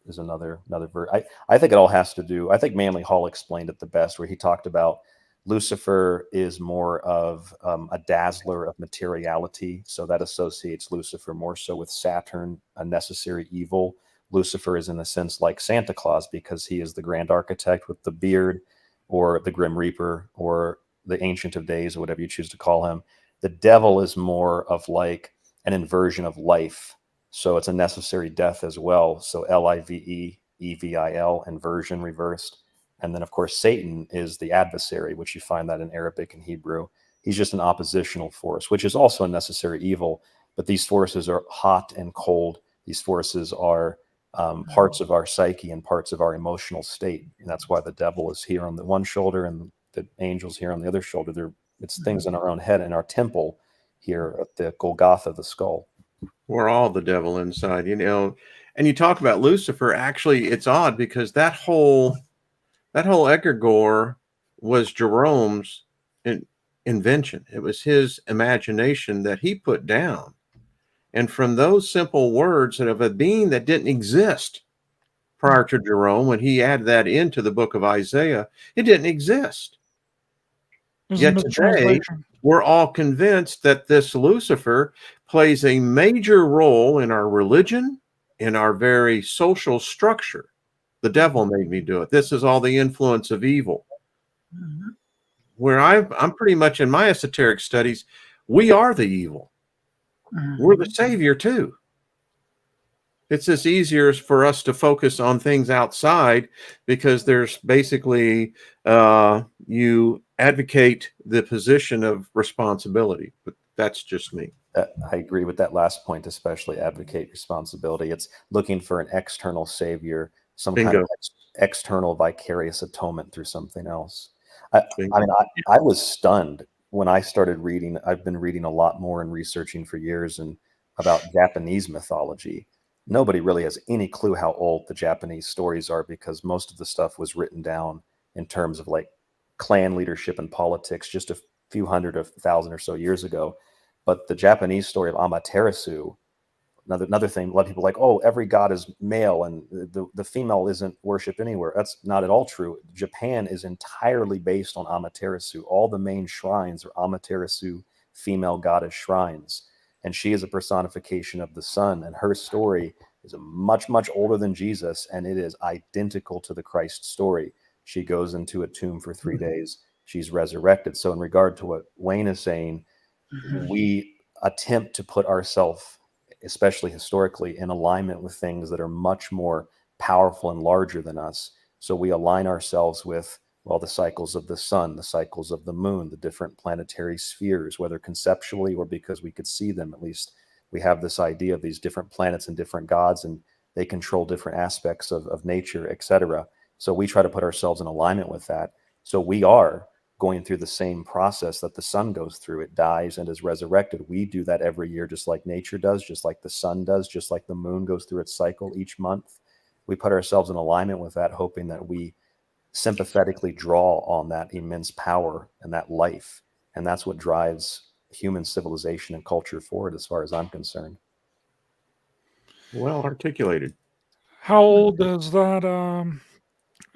is another verse. I think it all has to do. I think Manly Hall explained it the best, where he talked about Lucifer is more of a dazzler of materiality. So that associates Lucifer more so with Saturn, a necessary evil. Lucifer is in a sense like Santa Claus because he is the grand architect with the beard, or the Grim Reaper, or the Ancient of Days, or whatever you choose to call him. The devil is more of like an inversion of life. So it's a necessary death as well. So Live, Evil, inversion reversed. And then, of course, Satan is the adversary, which you find that in Arabic and Hebrew. He's just an oppositional force, which is also a necessary evil. But these forces are hot and cold. These forces are parts of our psyche and parts of our emotional state. And that's why the devil is here on the one shoulder and the angels here on the other shoulder. It's things in our own head, in our temple here at the Golgotha, the skull. We're all the devil inside, you know. And you talk about Lucifer. Actually, it's odd because that whole egregore was Jerome's invention. It was his imagination that he put down. And from those simple words of a being that didn't exist prior to Jerome, when he added that into the book of Isaiah, it didn't exist. Yet today, we're all convinced that this Lucifer plays a major role in our religion, in our very social structure. The devil made me do it. This is all the influence of evil. Where I'm pretty much in my esoteric studies, we are the evil. We're the savior too. It's just easier for us to focus on things outside because there's basically you advocate the position of responsibility, but that's just me. I agree with that last point, especially advocate responsibility. It's looking for an external savior, some kind of external vicarious atonement through something else. I mean, I was stunned when I started reading. I've been reading a lot more and researching for years and about Japanese mythology. Nobody really has any clue how old the Japanese stories are because most of the stuff was written down in terms of like clan leadership and politics just a few hundred of thousand or so years ago. But the Japanese story of Amaterasu, another thing, a lot of people are like, oh, every god is male and the female isn't worshipped anywhere. That's not at all true. Japan is entirely based on Amaterasu. All the main shrines are Amaterasu female goddess shrines. And she is a personification of the sun. And her story is much, much older than Jesus. And it is identical to the Christ story. She goes into a tomb for 3 days. She's resurrected. So in regard to what Wayne is saying, we attempt to put ourselves, especially historically, in alignment with things that are much more powerful and larger than us. So we align ourselves with, well, the cycles of the sun, the cycles of the moon, the different planetary spheres, whether conceptually or because we could see them. At least we have this idea of these different planets and different gods. And They control different aspects of nature, etc. So we try to put ourselves in alignment with that. So we are going through the same process that the sun goes through. It dies and is resurrected. We do that every year, just like nature does, just like the sun does, just like the moon goes through its cycle each month. We put ourselves in alignment with that, hoping that we sympathetically draw on that immense power and that life. And that's what drives human civilization and culture forward, as far as I'm concerned. Well articulated. How old does that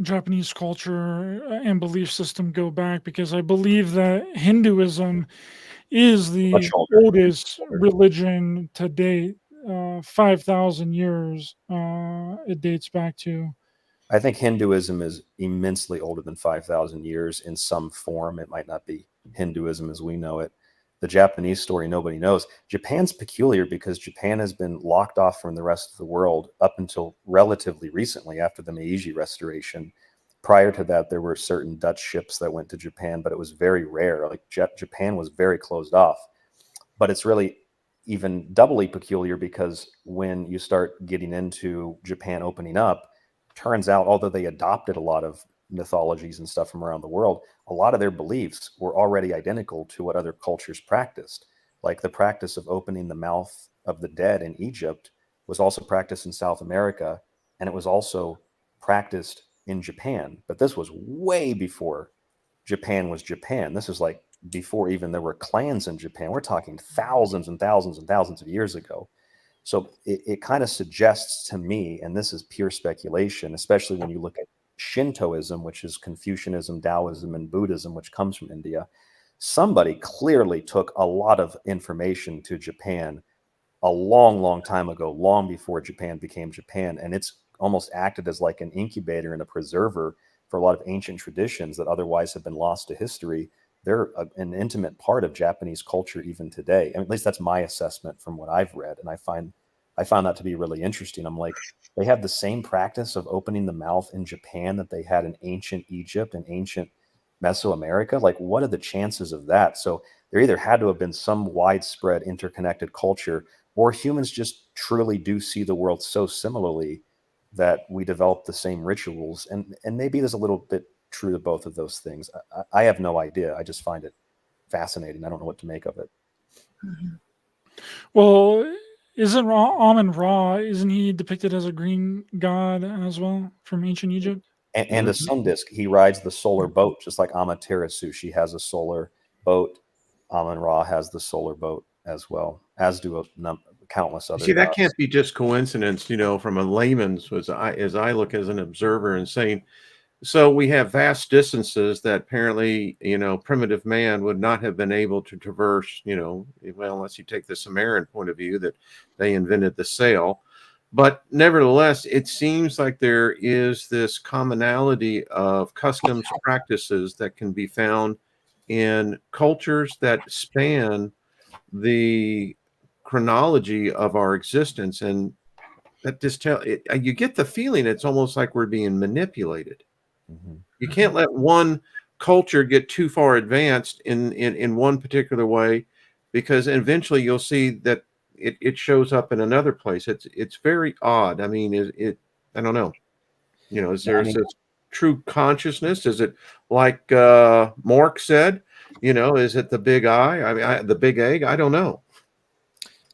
Japanese culture and belief system go back? Because I believe that Hinduism is the Much older. oldest religion to date. 5,000 years it dates back to. I think Hinduism is immensely older than 5,000 years in some form. It might not be Hinduism as we know it. The Japanese story nobody knows. Japan's peculiar because Japan has been locked off from the rest of the world up until relatively recently, after the Meiji Restoration. Prior to that, there were certain Dutch ships that went to Japan, but it was very rare. Like Japan was very closed off. But it's really even doubly peculiar because when you start getting into Japan opening up, turns out, although they adopted a lot of mythologies and stuff from around the world, a lot of their beliefs were already identical to what other cultures practiced. Like the practice of opening the mouth of the dead in Egypt was also practiced in South America, and it was also practiced in Japan. But this was way before Japan was Japan. This is like before even there were clans in Japan. We're talking thousands and thousands and thousands of years ago. So it kind of suggests to me, and this is pure speculation, especially when you look at Shintoism, which is Confucianism, Taoism, and Buddhism, which comes from India, somebody clearly took a lot of information to Japan a long, long time ago, long before Japan became Japan. And it's almost acted as like an incubator and a preserver for a lot of ancient traditions that otherwise have been lost to history. They're an intimate part of Japanese culture even today. I mean, at least that's my assessment from what I've read. And I found that to be really interesting. I'm like, they have the same practice of opening the mouth in Japan that they had in ancient Egypt and ancient Mesoamerica. Like, what are the chances of that? So there either had to have been some widespread interconnected culture, or humans just truly do see the world so similarly that we develop the same rituals. And maybe there's a little bit true to both of those things. I have no idea. I just find it fascinating. I don't know what to make of it. Well, isn't Amun Ra, isn't he depicted as a green god as well from ancient Egypt? And a sun disk. He rides the solar boat, just like Amaterasu. She has a solar boat. Amun Ra has the solar boat as well, as do countless other See, that gods. can't be just coincidence, from a layman's, as I look as an observer and saying, so we have vast distances that apparently, primitive man would not have been able to traverse, well, unless you take the Sumerian point of view that they invented the sail. But nevertheless, it seems like there is this commonality of customs, practices that can be found in cultures that span the chronology of our existence. And that just you get the feeling it's almost like we're being manipulated. You can't let one culture get too far advanced in one particular way, because eventually you'll see that it shows up in another place. It's very odd. I mean, I don't know. Is there this true consciousness? Is it like Mork said? Is it the big eye? I mean, the big egg? I don't know.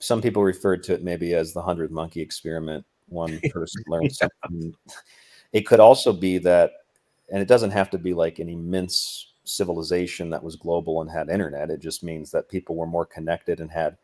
Some people referred to it maybe as the 100 monkey experiment. One person learned something. It could also be that, and it doesn't have to be like an immense civilization that was global and had internet. It just means that people were more connected and had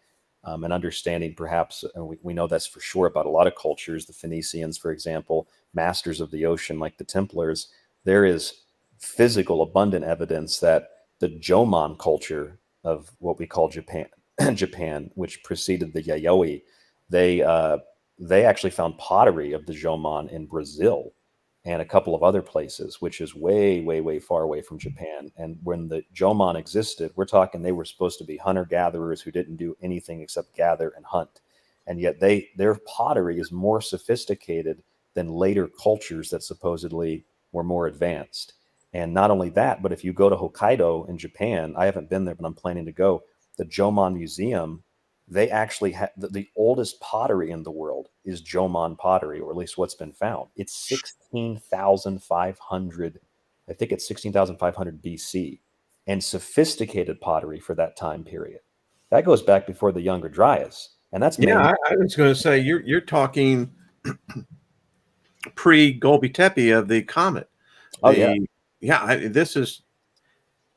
an understanding, perhaps, and we know that's for sure about a lot of cultures. The Phoenicians, for example, masters of the ocean, like the Templars. There is physical, abundant evidence that the Jomon culture of what we call Japan, which preceded the Yayoi, they actually found pottery of the Jomon in Brazil and a couple of other places, which is way, way, way far away from Japan. And when the Jomon existed, we're talking they were supposed to be hunter-gatherers who didn't do anything except gather and hunt. And yet their pottery is more sophisticated than later cultures that supposedly were more advanced. And not only that, but if you go to Hokkaido in Japan, I haven't been there, but I'm planning to go, the Jomon Museum, they actually had the oldest pottery in the world is Jomon pottery, or at least what's been found. It's 16,500, I think it's 16,500 BC, and sophisticated pottery for that time period. That goes back before the Younger Dryas, and that's mainly. Yeah, I was going to say you're talking pre-Golby Tepe of the comet. Oh yeah. This is.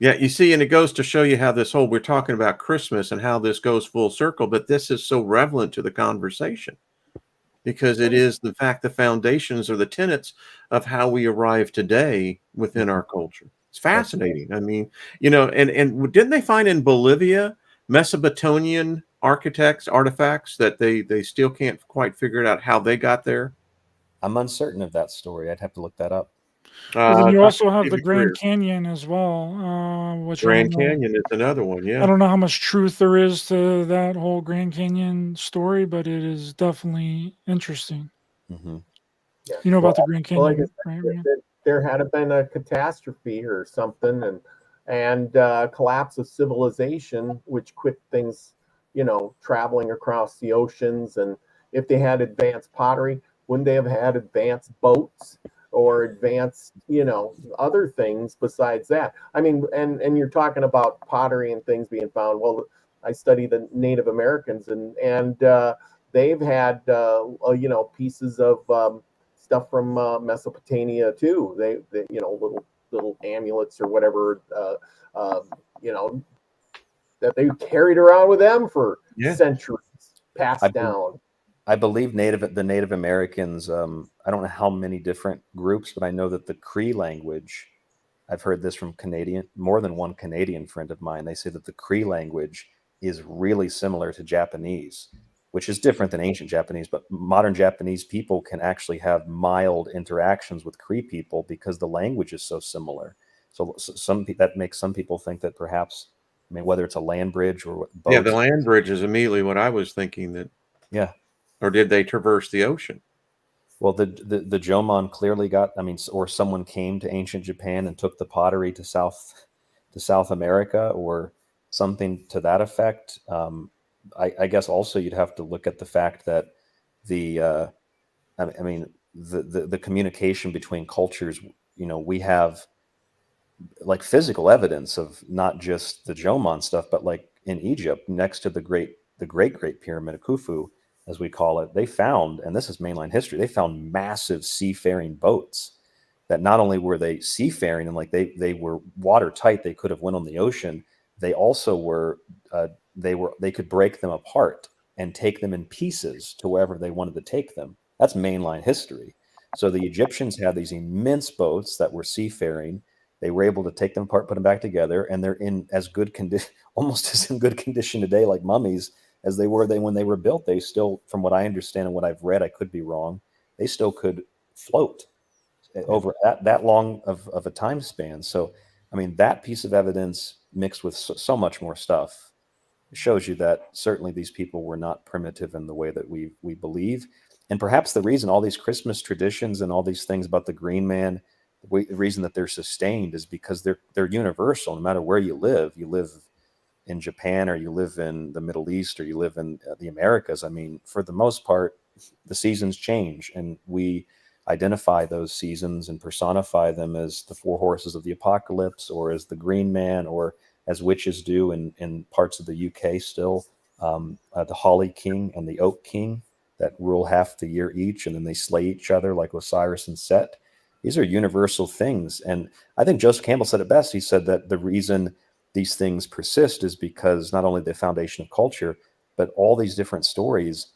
Yeah, you see, and it goes to show you how this whole, we're talking about Christmas and how this goes full circle, but this is so relevant to the conversation because it is, in fact, the foundations or the tenets of how we arrive today within our culture. It's fascinating. I mean, you know, and didn't they find in Bolivia Mesopotamian artifacts that they still can't quite figure it out how they got there? I'm uncertain of that story. I'd have to look that up. Well, then you Dr. also have the Stephen Grand Greer. Canyon as well, which I Grand don't know. Canyon is another one. I Yeah. don't know how much truth there is to that whole Grand Canyon story, but it is definitely interesting. Mm-hmm. Yeah. You know about the Grand Well, like I Canyon, said, right? Ryan? there had been a catastrophe or something, and collapse of civilization, which quit things, you know, traveling across the oceans. And if they had advanced pottery, wouldn't they have had advanced boats or advanced, you know, other things besides that? I mean, and you're talking about pottery and things being found. Well, I study the Native Americans, and they've had you know, pieces of stuff from Mesopotamia too. They you know, little amulets or whatever, you know, that they carried around with them for centuries, passed down. I believe the Native Americans, I don't know how many different groups, but I know that the Cree language, I've heard this from more than one Canadian friend of mine. They say that the Cree language is really similar to Japanese, which is different than ancient Japanese, but modern Japanese people can actually have mild interactions with Cree people because the language is so similar. So that makes some people think that perhaps, I mean, whether it's a land bridge or boats. Yeah, the land bridge is immediately what I was thinking that. Yeah. Or did they traverse the ocean? Well, the Jomon clearly got, I mean, or someone came to ancient Japan and took the pottery to South America or something to that effect. I guess also you'd have to look at the fact that the communication between cultures, you know, we have like physical evidence of not just the Jomon stuff, but like in Egypt, next to the great pyramid of Khufu, as we call it, they found, and this is mainline history, they found massive seafaring boats that not only were they seafaring and like they were watertight, they could have went on the ocean. They also were, they could break them apart and take them in pieces to wherever they wanted to take them. That's mainline history. So the Egyptians had these immense boats that were seafaring. They were able to take them apart, put them back together, and they're in as good condition, almost as in good condition today, like mummies, as they were when they were built. They still, from what I understand and what I've read, I could be wrong, they still could float over that long of a time span. So, I mean, that piece of evidence mixed with so much more stuff shows you that certainly these people were not primitive in the way that we believe. And perhaps the reason all these Christmas traditions and all these things about the Green Man, the reason that they're sustained is because they're universal. No matter where you live in Japan or you live in the Middle East or you live in the Americas. I mean, for the most part, the seasons change, and we identify those seasons and personify them as the four horses of the apocalypse, or as the Green Man, or as witches do in parts of the UK still, the Holly King and the Oak King that rule half the year each, and then they slay each other like Osiris and Set. These are universal things. And I think Joseph Campbell said it best. He said that the reason these things persist is because not only the foundation of culture, but all these different stories,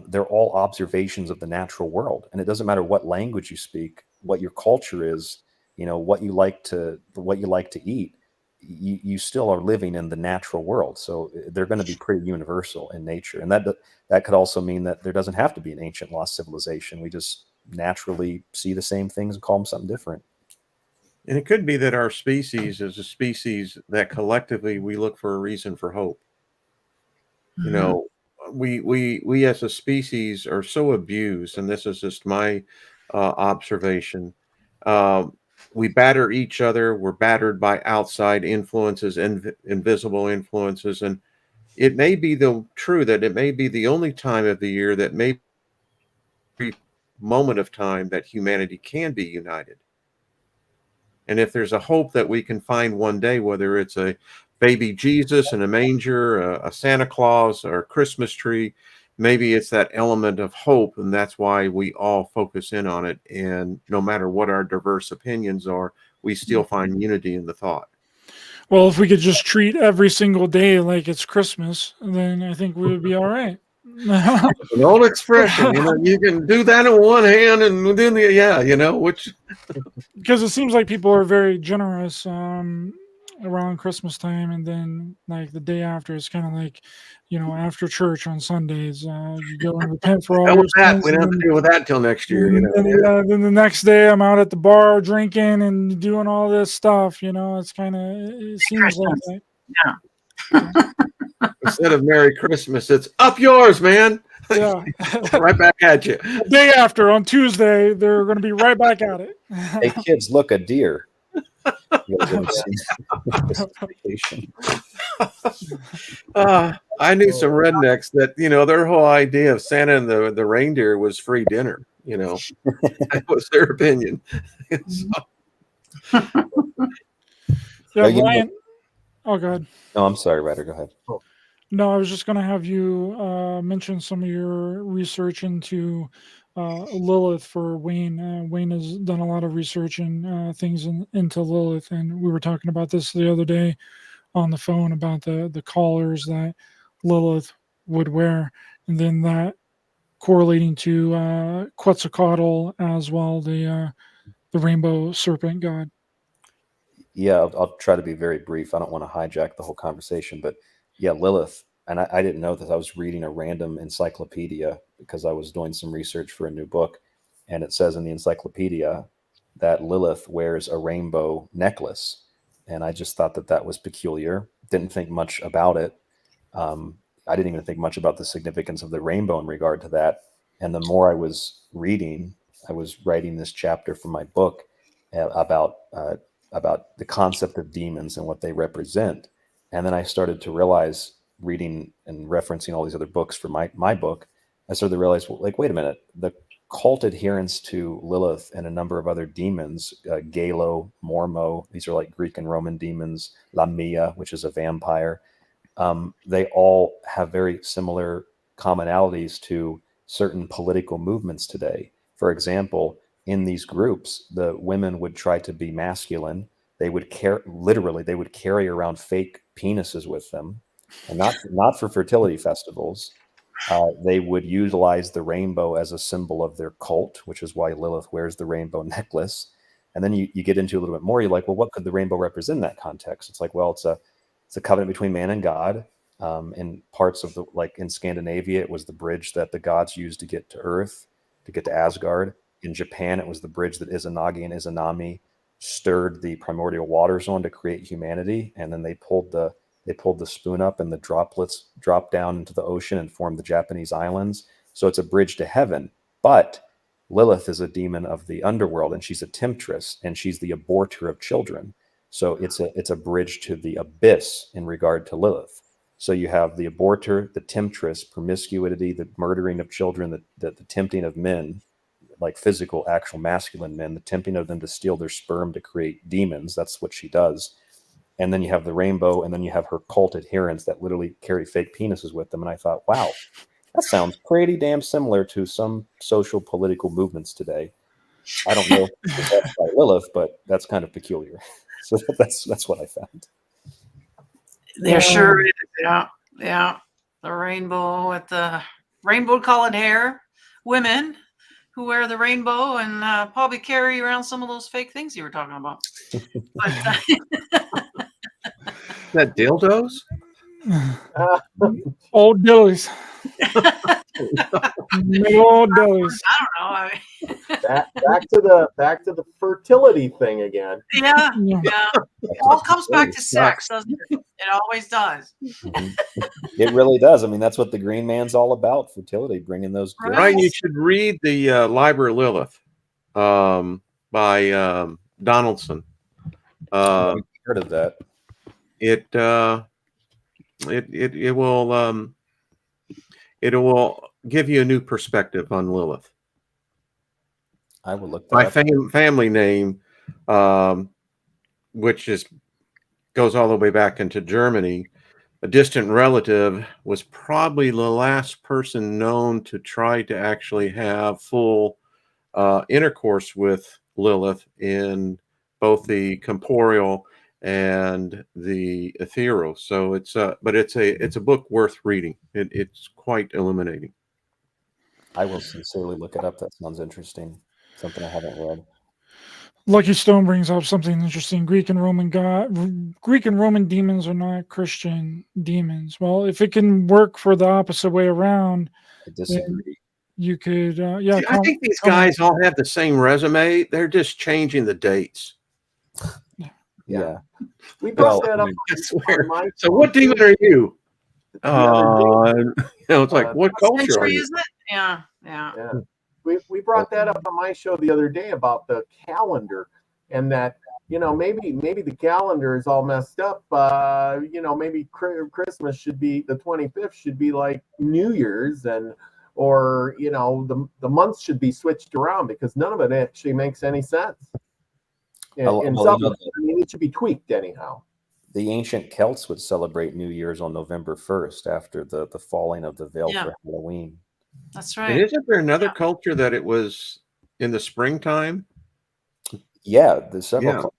they're all observations of the natural world. And it doesn't matter what language you speak, what your culture is, you know, what you like to eat, you still are living in the natural world. So they're going to be pretty universal in nature. And that could also mean that there doesn't have to be an ancient lost civilization. We just naturally see the same things and call them something different. And it could be that our species is a species that collectively we look for a reason for hope. Mm-hmm. You know, we as a species are so abused, and this is just my observation. We batter each other. We're battered by outside influences, invisible influences, and it may be true that it may be the only time of the year that may be moment of time that humanity can be united. And if there's a hope that we can find one day, whether it's a baby Jesus in a manger, a Santa Claus, or a Christmas tree, maybe it's that element of hope, and that's why we all focus in on it. And no matter what our diverse opinions are, we still find unity in the thought. Well, if we could just treat every single day like it's Christmas, then I think we would be all right. An old expression, you can do that in one hand and then which because it seems like people are very generous around Christmas time, and then like the day after, it's kind of like, after church on Sundays, you go and repent for all your sins. We don't have to deal with that till next year. Then the next day, I'm out at the bar drinking and doing all this stuff. It's kind of, it seems like that. Yeah. Instead of Merry Christmas, it's up yours, man. Yeah. Right back at you. The day after, on Tuesday, they're going to be right back at it. Hey kids, look, a deer. I knew some rednecks that their whole idea of Santa and the reindeer was free dinner. That was their opinion. Yeah, Ryan. Oh, go ahead. No, I'm sorry, Ryder. Go ahead. No, I was just going to have you mention some of your research into Lilith for Wayne. Wayne has done a lot of research and things into Lilith, and we were talking about this the other day on the phone about the collars that Lilith would wear, and then that correlating to Quetzalcoatl as well, the rainbow serpent god. Yeah, I'll try to be very brief. I don't want to hijack the whole conversation, but yeah, Lilith, and I didn't know this. I was reading a random encyclopedia because I was doing some research for a new book, and it says in the encyclopedia that Lilith wears a rainbow necklace, and I just thought that was peculiar. Didn't think much about it. I didn't even think much about the significance of the rainbow in regard to that. And the more I was reading, I was writing this chapter for my book about the concept of demons and what they represent. And then I started to realize, reading and referencing all these other books for my book, I started to realize, wait a minute, the cult adherence to Lilith and a number of other demons, Galo, Mormo, these are like Greek and Roman demons, Lamia, which is a vampire, they all have very similar commonalities to certain political movements today. For example, in these groups, the women would try to be masculine. They would carry around fake penises with them, and not for fertility festivals. They would utilize the rainbow as a symbol of their cult, which is why Lilith wears the rainbow necklace. And then you get into a little bit more. You're like, well, what could the rainbow represent in that context? It's like, well, it's a covenant between man and God. In parts of in Scandinavia, it was the bridge that the gods used to get to Earth, to get to Asgard. In Japan, it was the bridge that Izanagi and Izanami stirred the primordial waters on to create humanity, and then they pulled the spoon up, and the droplets dropped down into the ocean and formed the Japanese islands. So it's a bridge to heaven. But Lilith is a demon of the underworld, and she's a temptress, and she's the aborter of children. So it's a bridge to the abyss in regard to Lilith. So you have the aborter, the temptress, promiscuity, the murdering of children, the tempting of men, like physical, actual masculine men, the tempting of them to steal their sperm to create demons. That's what she does. And then you have the rainbow, and then you have her cult adherents that literally carry fake penises with them. And I thought, wow, that sounds pretty damn similar to some social political movements today. I don't know if that's by Lilith, but that's kind of peculiar. So that's what I found. There sure is. Yeah. The rainbow with the rainbow-colored hair. Women who wear the rainbow and probably carry around some of those fake things you were talking about. That dildos? Old dillies. Old dillies. I don't know. Back to the fertility thing again. Yeah. It all comes back to sex, doesn't it? It always does. It really does. I mean, that's what the Green Man's all about, fertility, bringing those goods. Right, you should read the Liber of Lilith by Donaldson. I've heard of that. it will give you a new perspective on Lilith. I will look that My up. family name, which goes all the way back into Germany, a distant relative was probably the last person known to try to actually have full intercourse with Lilith in both the corporeal and the ethereal. So it's a book worth reading. It's quite illuminating. I will sincerely look it up. That sounds interesting. Something I haven't read. Lucky Stone brings up something interesting. Greek and Roman demons are not Christian demons. Well, if it can work for the opposite way around, I disagree. you could, See, I think these guys all have the same resume. They're just changing the dates. Yeah. We brought that up. I swear. on my So what demon are you? the other day. It's like, what What culture are century you? is it? Yeah. Yeah. We brought that up on my show the other day about the calendar, and that maybe the calendar is all messed up. Maybe Christmas should be the 25th, should be like New Year's, or the months should be switched around, because none of it actually makes any sense. It should be tweaked anyhow. The ancient Celts would celebrate New Year's on November 1st after the falling of the veil for Halloween. That's right. And isn't there another culture that it was in the springtime? Yeah, there's several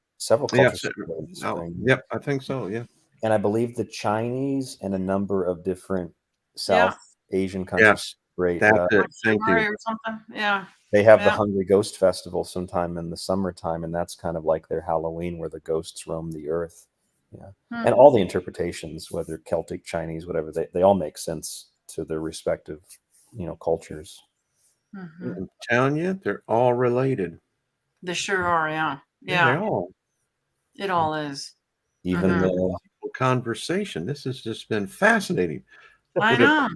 cultures. In the spring. Yep, I think so. Yeah, and I believe the Chinese and a number of different South Asian countries celebrate. That's it. Thank you. Or something. Yeah. They have the Hungry Ghost Festival sometime in the summertime, and that's kind of like their Halloween, where the ghosts roam the earth. Yeah, and all the interpretations, whether Celtic, Chinese, whatever, they all make sense to their respective cultures. I'm telling you, they're all related. They sure are. Yeah. It all is. Even the conversation. This has just been fascinating. I know.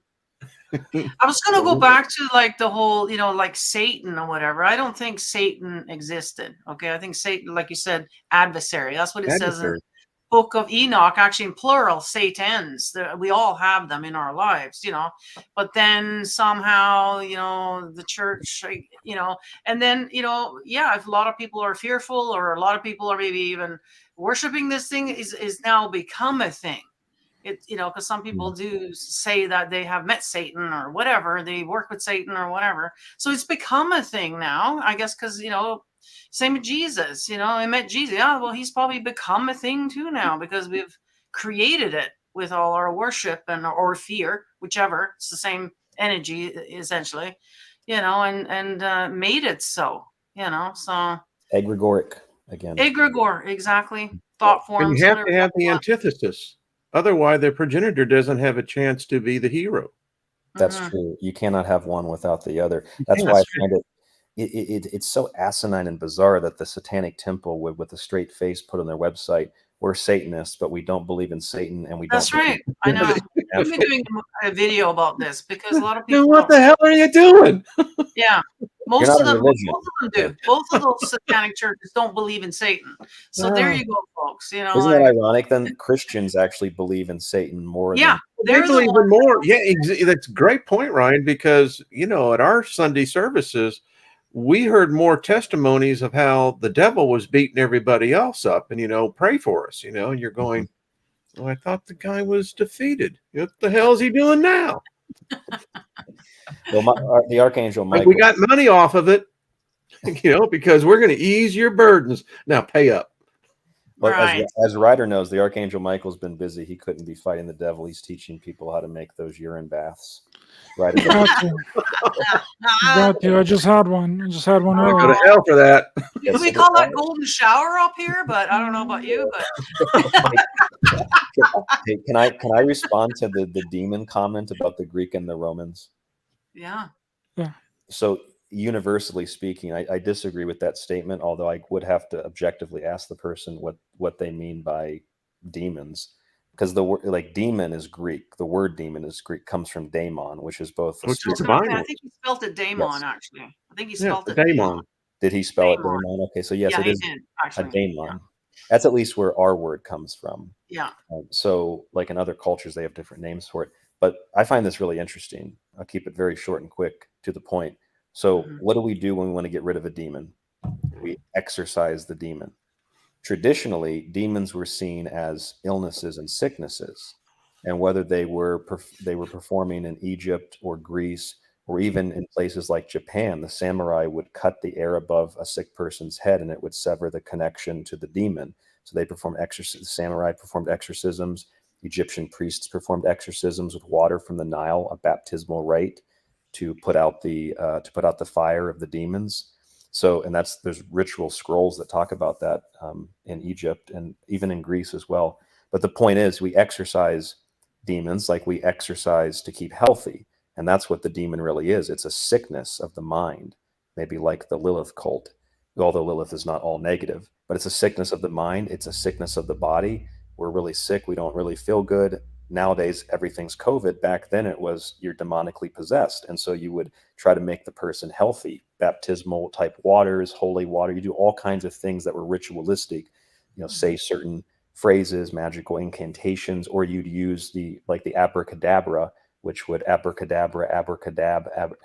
I was going to go back to like the whole, like Satan or whatever. I don't think Satan existed. Okay. I think Satan, like you said, adversary. That's what it says in the Book of Enoch, actually in plural, Satans. We all have them in our lives, but then somehow, the church, and then, if a lot of people are fearful, or a lot of people are maybe even worshiping this thing, is now become a thing. Because some people do say that they have met Satan or whatever, they work with Satan or whatever. So it's become a thing now, I guess, because, same with Jesus, I met Jesus. Yeah, well, he's probably become a thing too now, because we've created it with all our worship or fear, whichever. It's the same energy, essentially, and made it so, so. Egregoric again. Egregore, exactly. Thought forms. And you have to have the antithesis. Otherwise, their progenitor doesn't have a chance to be the hero. That's true. You cannot have one without the other. That's why I find it's so asinine and bizarre that the Satanic Temple would, with a straight face, put on their website, "We're Satanists, but we don't believe in Satan, and we don't." That's right. I know. We've been doing a video about this, because a lot of people. What the hell are you doing? Yeah, most of them do. Both of those satanic churches don't believe in Satan. So there you go, folks. Isn't that ironic? Then Christians actually believe in Satan more. Yeah, they believe in more. Yeah, that's a great point, Ryan. Because at our Sunday services, we heard more testimonies of how the devil was beating everybody else up, and pray for us. And you're going, "Oh, I thought the guy was defeated. What the hell is he doing now?" Well, the Archangel Michael. We got money off of it, because we're going to ease your burdens. Now pay up. But as Ryder knows, the Archangel Michael's been busy. He couldn't be fighting the devil. He's teaching people how to make those urine baths. Ryder. Got to. I just had one. Go to hell for that. Do we call that golden shower up here? But I don't know about you. But hey, can I respond to the demon comment about the Greek and the Romans? Yeah. So universally speaking, I disagree with that statement, although I would have to objectively ask the person what they mean by demons, because the word, like, demon is Greek. The word demon is Greek, comes from daemon, which is both I think he spelled it daemon, actually. I think he spelled it daemon. Did he spell it daemon? Okay, so yes, it is did, a daemon. That's at least where our word comes from. Yeah. So like in other cultures, they have different names for it. But I find this really interesting. I'll keep it very short and quick to the point. So what do we do when we want to get rid of a demon? We exorcise the demon. Traditionally, demons were seen as illnesses and sicknesses. And whether they were performing in Egypt or Greece, or even in places like Japan, the samurai would cut the air above a sick person's head and it would sever the connection to the demon. So they performed exorcisms. Samurai performed exorcisms. Egyptian priests performed exorcisms with water from the Nile, a baptismal rite to put out the fire of the demons. So, and there's ritual scrolls that talk about that in Egypt and even in Greece as well. But the point is, we exorcise demons like we exercise to keep healthy. And that's what the demon really is. It's a sickness of the mind, maybe like the Lilith cult, although Lilith is not all negative, but it's a sickness of the mind. It's a sickness of the body. We're really sick. We don't really feel good. Nowadays, everything's COVID. Back then it was you're demonically possessed. And so you would try to make the person healthy, baptismal type waters, holy water. You do all kinds of things that were ritualistic, say certain phrases, magical incantations, or you'd use the abracadabra, which would abracadabra,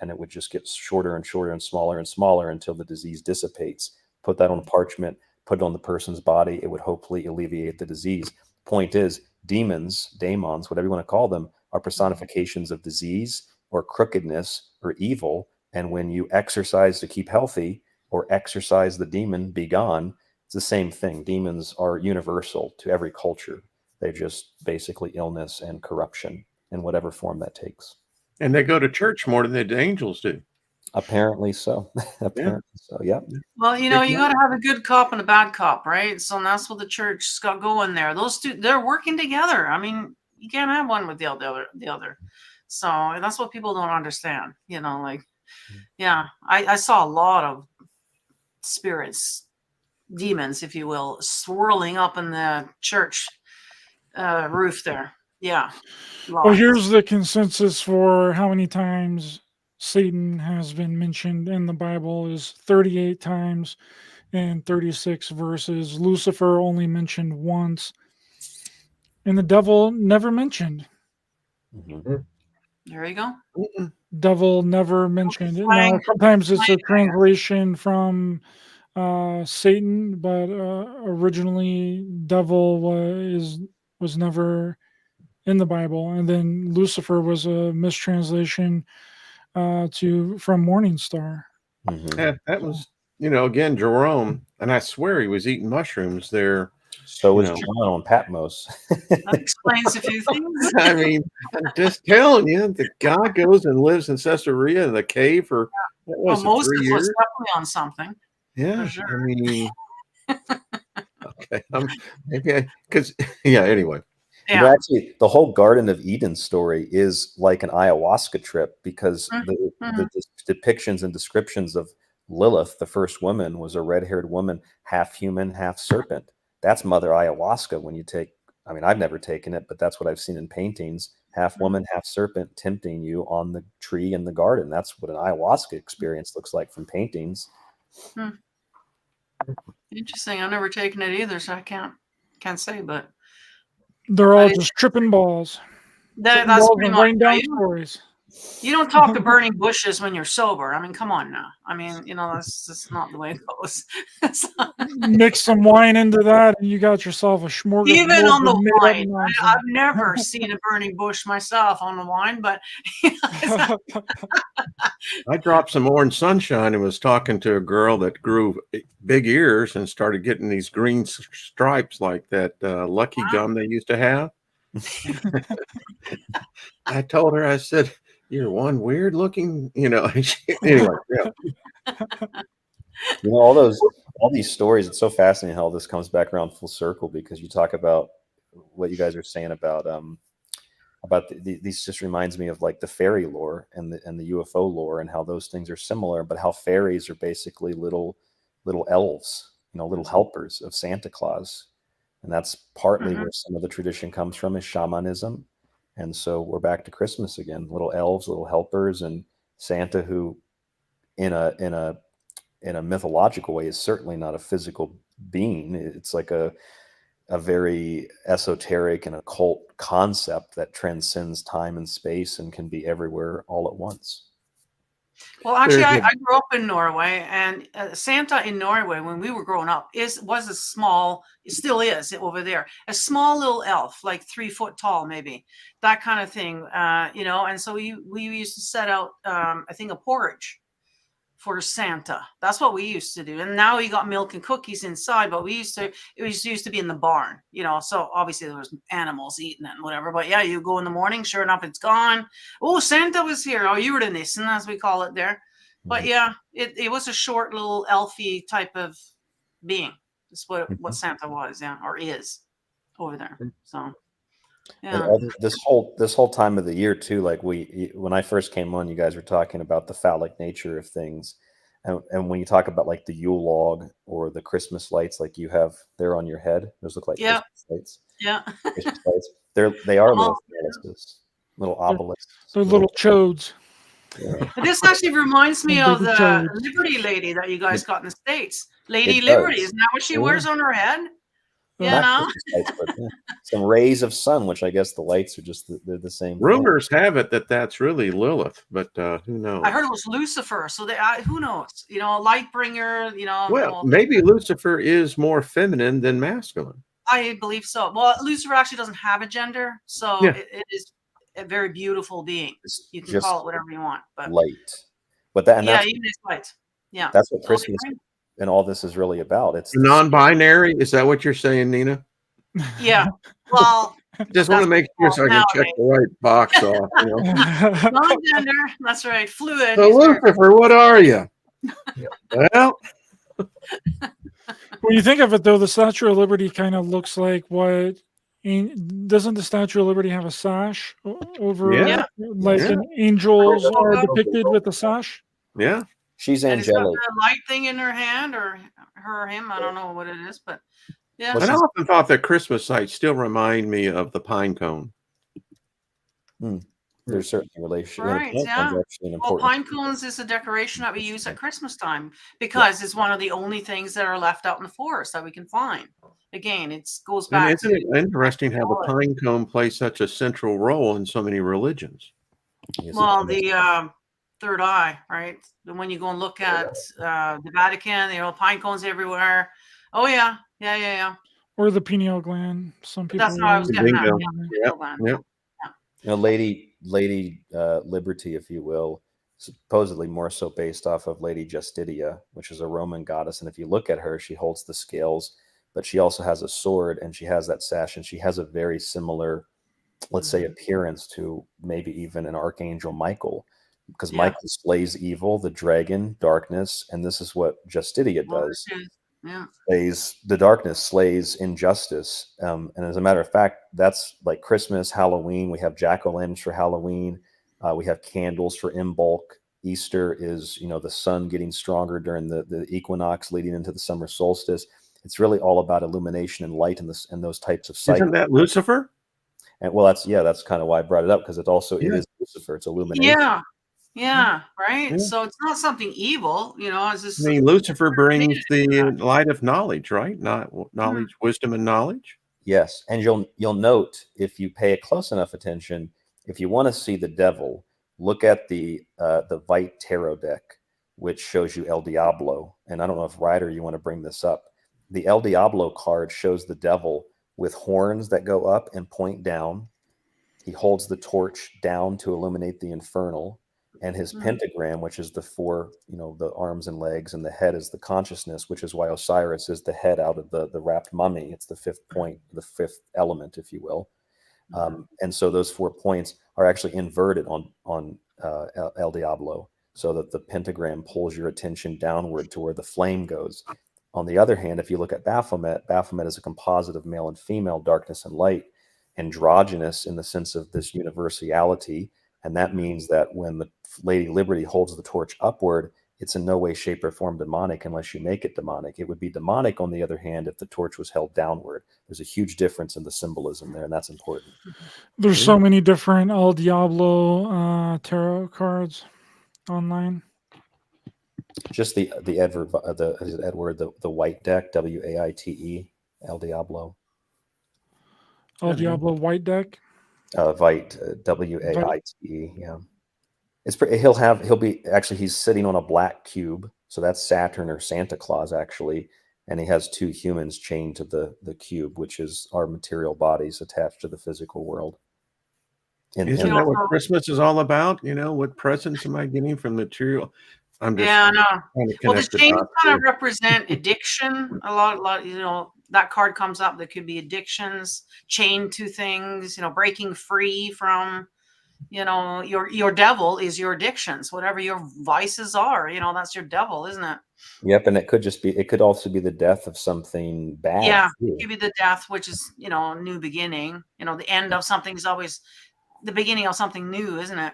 and it would just get shorter and shorter and smaller until the disease dissipates. Put that on parchment, put it on the person's body. It would hopefully alleviate the disease. Point is, daemons, whatever you want to call them, are personifications of disease or crookedness or evil. And when you exercise to keep healthy or exorcise the demon, be gone, it's the same thing. Demons are universal to every culture. They're just basically illness and corruption in whatever form that takes. And they go to church more than the angels do. Apparently so. Yeah. Well, you got to have a good cop and a bad cop, right? So that's what the church's got going there. Those two, they're working together. I mean, you can't have one with the other. So that's what people don't understand. I saw a lot of spirits, demons, if you will, swirling up in the church roof there. Yeah. Well, here's the consensus for how many times Satan has been mentioned in the Bible is 38 times in 36 verses. Lucifer only mentioned once, and the devil never mentioned. There you go. Devil never mentioned. Now, sometimes it's a translation from Satan, but originally devil was never in the Bible, and then Lucifer was a mistranslation from Morning Star. Yeah, that was, again, Jerome, and I swear he was eating mushrooms there. So was John on Patmos. That explains a few things. I mean, I'm just telling you, the guy goes and lives in Caesarea in the cave for Moses 3 years. was definitely on something. Yeah, sure. I mean, okay, anyway. Yeah. Actually, the whole Garden of Eden story is like an ayahuasca trip because the depictions and descriptions of Lilith, the first woman, was a red-haired woman, half human, half serpent. That's Mother Ayahuasca when you take, I've never taken it, but that's what I've seen in paintings, half woman, half serpent tempting you on the tree in the garden. That's what an ayahuasca experience looks like from paintings. Interesting. I've never taken it either, so I can't say, but they're all just tripping balls. That's pretty much writing down stories. You don't talk to burning bushes when you're sober. I mean, come on now. I mean, that's just not the way it goes. Mix some wine into that, and you got yourself a smorgasbord. Even on the wine, I've never seen a burning bush myself on the wine, but I dropped some orange sunshine and was talking to a girl that grew big ears and started getting these green stripes like that Lucky gum they used to have. I told her, I said, "You're one weird looking, Anyway, yeah. All these stories. It's so fascinating how this comes back around full circle because you talk about what you guys are saying about these. Just reminds me of like the fairy lore and the UFO lore and how those things are similar, but how fairies are basically little elves, little helpers of Santa Claus. And that's partly where some of the tradition comes from is shamanism. And so we're back to Christmas again, little elves, little helpers, and Santa, who in a mythological way is certainly not a physical being. It's like a very esoteric and occult concept that transcends time and space and can be everywhere all at once. Well, actually, There's I grew up in Norway, and Santa in Norway, when we were growing up, was a small, it still is over there, a small little elf, like 3 foot tall, maybe, that kind of thing, you know. And so we used to set out, I think, a porridge for Santa. That's what we used to do. And now you got milk and cookies inside, but it used to be in the barn, you know. So obviously there was animals eating it and whatever. But yeah, you go in the morning, sure enough, it's gone. Oh, Santa was here. Oh, you were the Nissen, as we call it there. But yeah, it was a short little elfy type of being. That's what Santa was, yeah, or is over there. So yeah. And this whole time of the year too, like when I first came on, you guys were talking about the phallic nature of things, and when you talk about like the Yule log or the Christmas lights, like you have there on your head, those look like Christmas lights. Yeah, Christmas lights. They are little phalluses, little obelisks. They're little chodes. Yeah. This actually reminds me of the Chodes. Liberty lady that you guys got in the States. Lady It Liberty, does. isn't that what she wears on her head? You Not know? Christmas lights, but some rays of sun, which I guess the lights are just they're the same. rumors have it that that's really Lilith, but who knows? I heard it was Lucifer, so who knows? You know, light bringer. You know, Well, maybe Lucifer is more feminine than masculine. I believe so. Well, Lucifer actually doesn't have a gender, so Yeah. it is a very beautiful being. It's You can just call it whatever you want, but light. But that and yeah, that's, even it's light. Yeah, that's what Totally Christmas right. and all this is really about. It's Non-binary, is that what you're saying, Nina? Yeah. Well, Just want to That's make sure so I can check nowadays. the right box off. You know? non-gender. That's right. Fluid. So These are- Lucifer, what are you? Well, When you think of it, though, the Statue of Liberty kind of looks like what? Doesn't the Statue of Liberty have a sash over, Yeah. like Yeah. angels are Yeah. depicted with a sash? yeah. she's and it's got angelic. the light thing in her hand, or her or him. I don't know what it is, but yeah. Well, And I she's- often thought that Christmas sites still remind me of the pine cone. There's certainly a relationship. Right, Pine cone's yeah. actually an Well, important. pine cones is a decoration that we use at Christmas time because it's one of the only things that are left out in the forest that we can find. Again, it goes And back isn't it interesting how the Lilith. pine cone plays such a central role in so many religions? Yes, Well, it is. the third eye, right? And when you go and look at the Vatican, you know, pine cones everywhere. Oh yeah, yeah. Or the pineal gland? Some But people. that's how I was use getting at. Bingo. Yeah, Yep, yep. You know, Lady Liberty, if you will, supposedly more so based off of Lady Justitia, which is a Roman goddess. And if you look at her, she holds the scales, but she also has a sword and she has that sash, and she has a very similar, let's say, appearance to maybe even an Archangel Michael, because Yeah. Michael slays evil, the dragon, darkness, and this is what Justitia Well, does. yeah. Slays the darkness, slays injustice. And as a matter of fact, that's like Christmas, Halloween. We have jack-o'-lanterns for Halloween. We have candles for Imbolc. Easter is, you know, the sun getting stronger during the equinox leading into the summer solstice. It's really all about illumination and light and those types of cycles. Isn't that Lucifer? And well, that's kind of why I brought it up, because it is Lucifer. It's illumination. Yeah, right. Yeah. So it's not something evil, you know. It's just I mean, Lucifer brings the light of knowledge, right? Not knowledge, wisdom, and knowledge. Yes, and you'll note, if you pay close enough attention, if you want to see the devil, look at the Vite Tarot deck, which shows you El Diablo. And I don't know if Ryder, you want to bring this up. The El Diablo card shows the devil with horns that go up and point down. He holds the torch down to illuminate the infernal, and his pentagram, which is the four, you know, the arms and legs, and the head is the consciousness, which is why Osiris is the head out of the wrapped mummy. It's the fifth point, the fifth element, if you will. And so those 4 points are actually inverted on El Diablo, so that the pentagram pulls your attention downward to where the flame goes. On the other hand, if you look at Baphomet, Baphomet is a composite of male and female, darkness and light, androgynous in the sense of this universality. And that means that when the Lady Liberty holds the torch upward, it's in no way, shape, or form demonic unless you make it demonic. It would be demonic, on the other hand, if the torch was held downward. There's a huge difference in the symbolism there, and that's important. There's so many different El Diablo tarot cards online. Just the Edward is it Edward the White deck, Waite, El Diablo. El Diablo White deck. Vite, Waite. Yeah, it's pretty. He's sitting on a black cube, so that's Saturn or Santa Claus actually, and he has two humans chained to the cube, which is our material bodies attached to the physical world. Isn't that what Christmas is all about? You know, what presents am I getting from material? I'm just no. trying to Well, the connect chains kind of here. represent addiction. A lot. You know, that card comes up. There could be addictions, chained to things. You know, breaking free from. You know, your devil is your addictions. Whatever your vices are, you know, that's your devil, isn't it? Yep, and it could also be the death of something bad. Yeah, too. it could be the death, which is, you know, new beginning. You know, the end of something is always the beginning of something new, isn't it?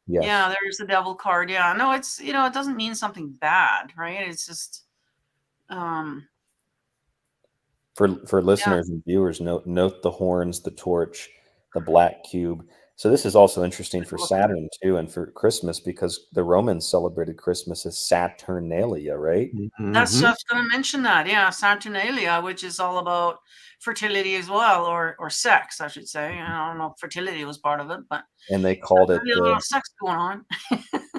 Yes. Yeah, there's the devil card. Yeah, no, it's, you know, it doesn't mean something bad, right? It's just For listeners and viewers, note the horns, the torch, the black cube. So this is also interesting for Saturn too, and for Christmas, because the Romans celebrated Christmas as Saturnalia, right? That's just going to mention that. Yeah, Saturnalia, which is all about fertility as well, or sex, I should say. I don't know if fertility was part of it, but and they called it a lot of sex going on.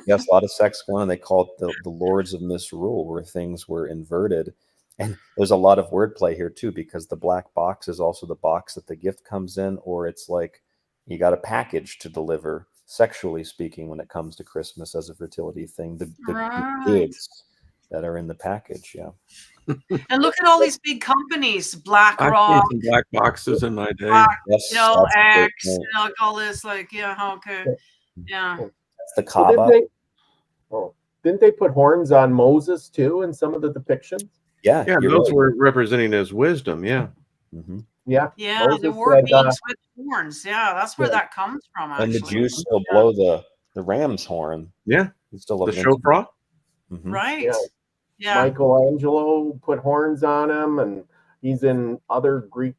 Yes, a lot of sex going on. They called it the Lords of Misrule, where things were inverted. And there's a lot of wordplay here too, because the black box is also the box that the gift comes in, or it's like you got a package to deliver, sexually speaking, when it comes to Christmas as a fertility thing. The goods that are in the package, yeah. And look at all these big companies, BlackRock. I've seen some black boxes in my day. Yes, you know, X, you know, all this, like, yeah, okay. Yeah. That's the Kaaba. Didn't they put horns on Moses too in some of the depictions? Yeah, those were representing his wisdom. Yeah. Yeah. Yeah, Moses the word said, means with horns. Yeah, that's where that comes from, actually. And the Jews still blow the ram's horn. Yeah. It's still the shofar. Right. Yeah. Michelangelo put horns on him, and he's in other Greek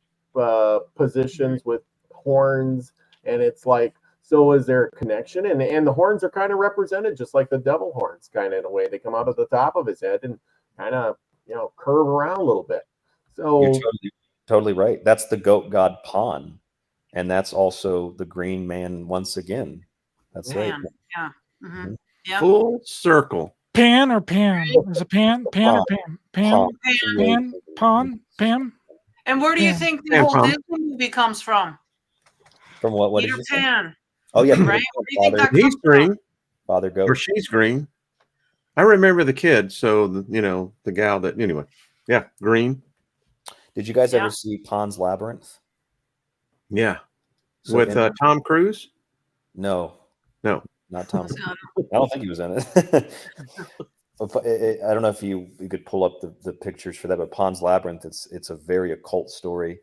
positions with horns, and it's like, so is there a connection? And the horns are kind of represented just like the devil horns, kind of in a way. They come out of the top of his head and kind of, you know, curve around a little bit. So you're totally right. That's the goat god Pan, and that's also the green man once again. That's right. Yeah. Yeah. Full circle. Pan or Pam? Is it Pan? Pan or Pam? Pam? Pan? Pam? And where do you think the whole Disney movie comes from? From what Peter did you Pan. say? Oh yeah, right. Where do you think that He's comes green. from? Father goat. Or she's green. I remember the kid. So you know, the gal that anyway. Yeah, green. Did you guys ever see Pan's Labyrinth? Yeah. So with Tom Cruise? No, not Tom. I don't think he was in it. I don't know if you could pull up the pictures for that, but Pan's Labyrinth, it's a very occult story,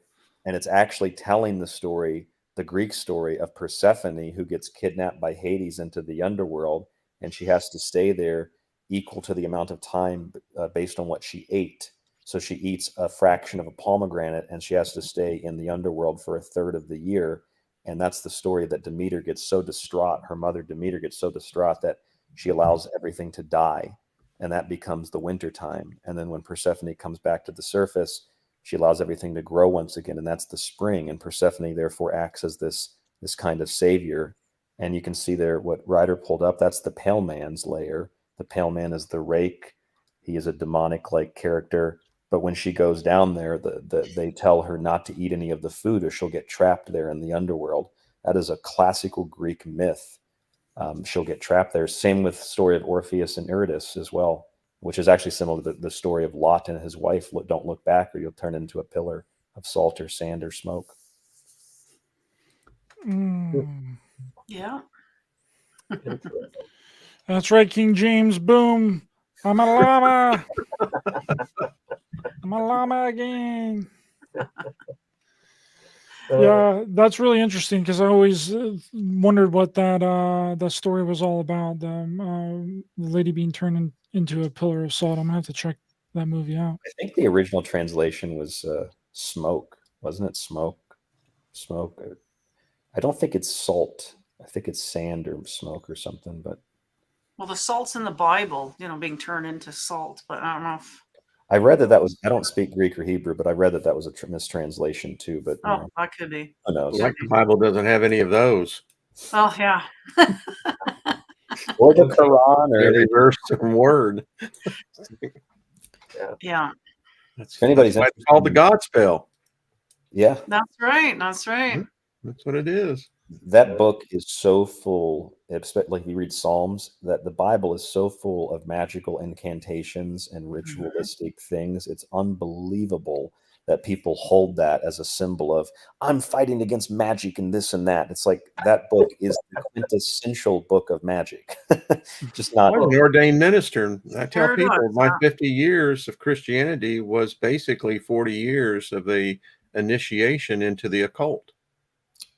and it's actually telling the story, the Greek story of Persephone, who gets kidnapped by Hades into the underworld, and she has to stay there equal to the amount of time based on what she ate. So she eats a fraction of a pomegranate, and she has to stay in the underworld for a third of the year. And that's the story that Demeter gets so distraught. Her mother, Demeter, gets so distraught that she allows everything to die. And that becomes the winter time. And then when Persephone comes back to the surface, she allows everything to grow once again. And that's the spring. And Persephone therefore acts as this kind of savior. And you can see there what Ryder pulled up. That's the Pale Man's lair. The Pale Man is the rake. He is a demonic-like character. But when she goes down there, they tell her not to eat any of the food or she'll get trapped there in the underworld. That is a classical Greek myth. She'll get trapped there. Same with the story of Orpheus and Eurydice as well, which is actually similar to the story of Lot and his wife. Don't look back or you'll turn into a pillar of salt or sand or smoke. Yeah. That's right, King James. Boom. I'm a llama. I'm a llama again. Yeah, that's really interesting because I always wondered what that story was all about. The lady being turned into a pillar of salt. I'm gonna have to check that movie out. I think the original translation was smoke, wasn't it? Smoke. I don't think it's salt. I think it's sand or smoke or something. But Well, the salt's in the Bible, being turned into salt, but I don't know if. I read that was. I don't speak Greek or Hebrew, but I read that was a mistranslation too. But Oh, that could be. who knows? Like the Bible doesn't have any of those. Oh, yeah. Or the Quran, or Every verse and word. Yeah. If anybody's that's why it's called the God spell. Yeah, That's right. That's right. That's what it is. that book is so full, like you read Psalms, that the Bible is so full of magical incantations and ritualistic things. It's unbelievable that people hold that as a symbol of, I'm fighting against magic and this and that. It's like that book is the quintessential book of magic. Just not. I'm an ordained minister. I tell Sure people does, my yeah. 50 years of Christianity was basically 40 years of the initiation into the occult.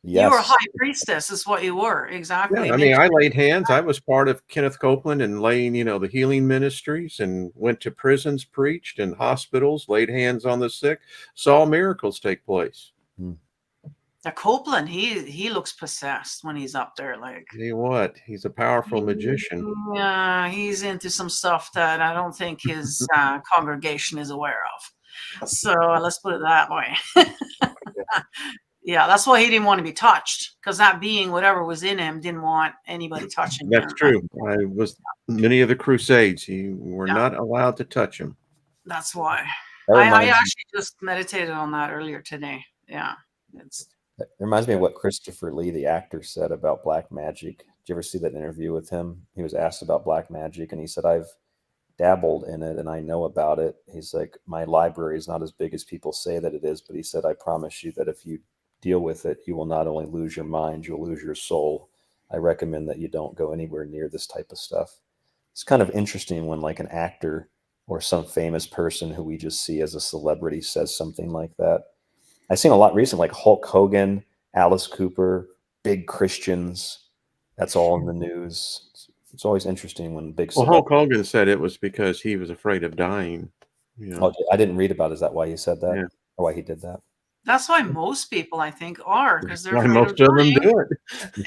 Yes. You were a high priestess, is what you were. Exactly. Yeah, I mean, I laid hands. I was part of Kenneth Copeland and laying, the healing ministries, and went to prisons, preached, and hospitals, laid hands on the sick, saw miracles take place. The Copeland, he looks possessed when he's up there. Like, Tell you what, he's a powerful magician. Yeah, he's into some stuff that I don't think his congregation is aware of. So let's put it that way. Yeah, that's why he didn't want to be touched, because that being, whatever was in him, didn't want anybody touching him. That's true. I was many of the Crusades. You were not allowed to touch him. That's why. That I reminds actually just meditated on that earlier today. Yeah. It reminds me of what Christopher Lee, the actor, said about black magic. Did you ever see that interview with him? He was asked about black magic, and he said, I've dabbled in it and I know about it. He's like, my library is not as big as people say that it is, but he said, I promise you that if you deal with it, you will not only lose your mind, you'll lose your soul. I recommend that you don't go anywhere near this type of stuff. It's kind of interesting when like an actor or some famous person who we just see as a celebrity says something like that. I've seen a lot recently, like Hulk Hogan, Alice Cooper, big Christians. That's all in the news. It's always interesting when big. Well, Hulk Hogan said it was because he was afraid of dying. Oh, I didn't read about it. Is that why he said that? Yeah. Or why he did that? That's why most people, I think, are, because they're Why afraid most of them dying, do it.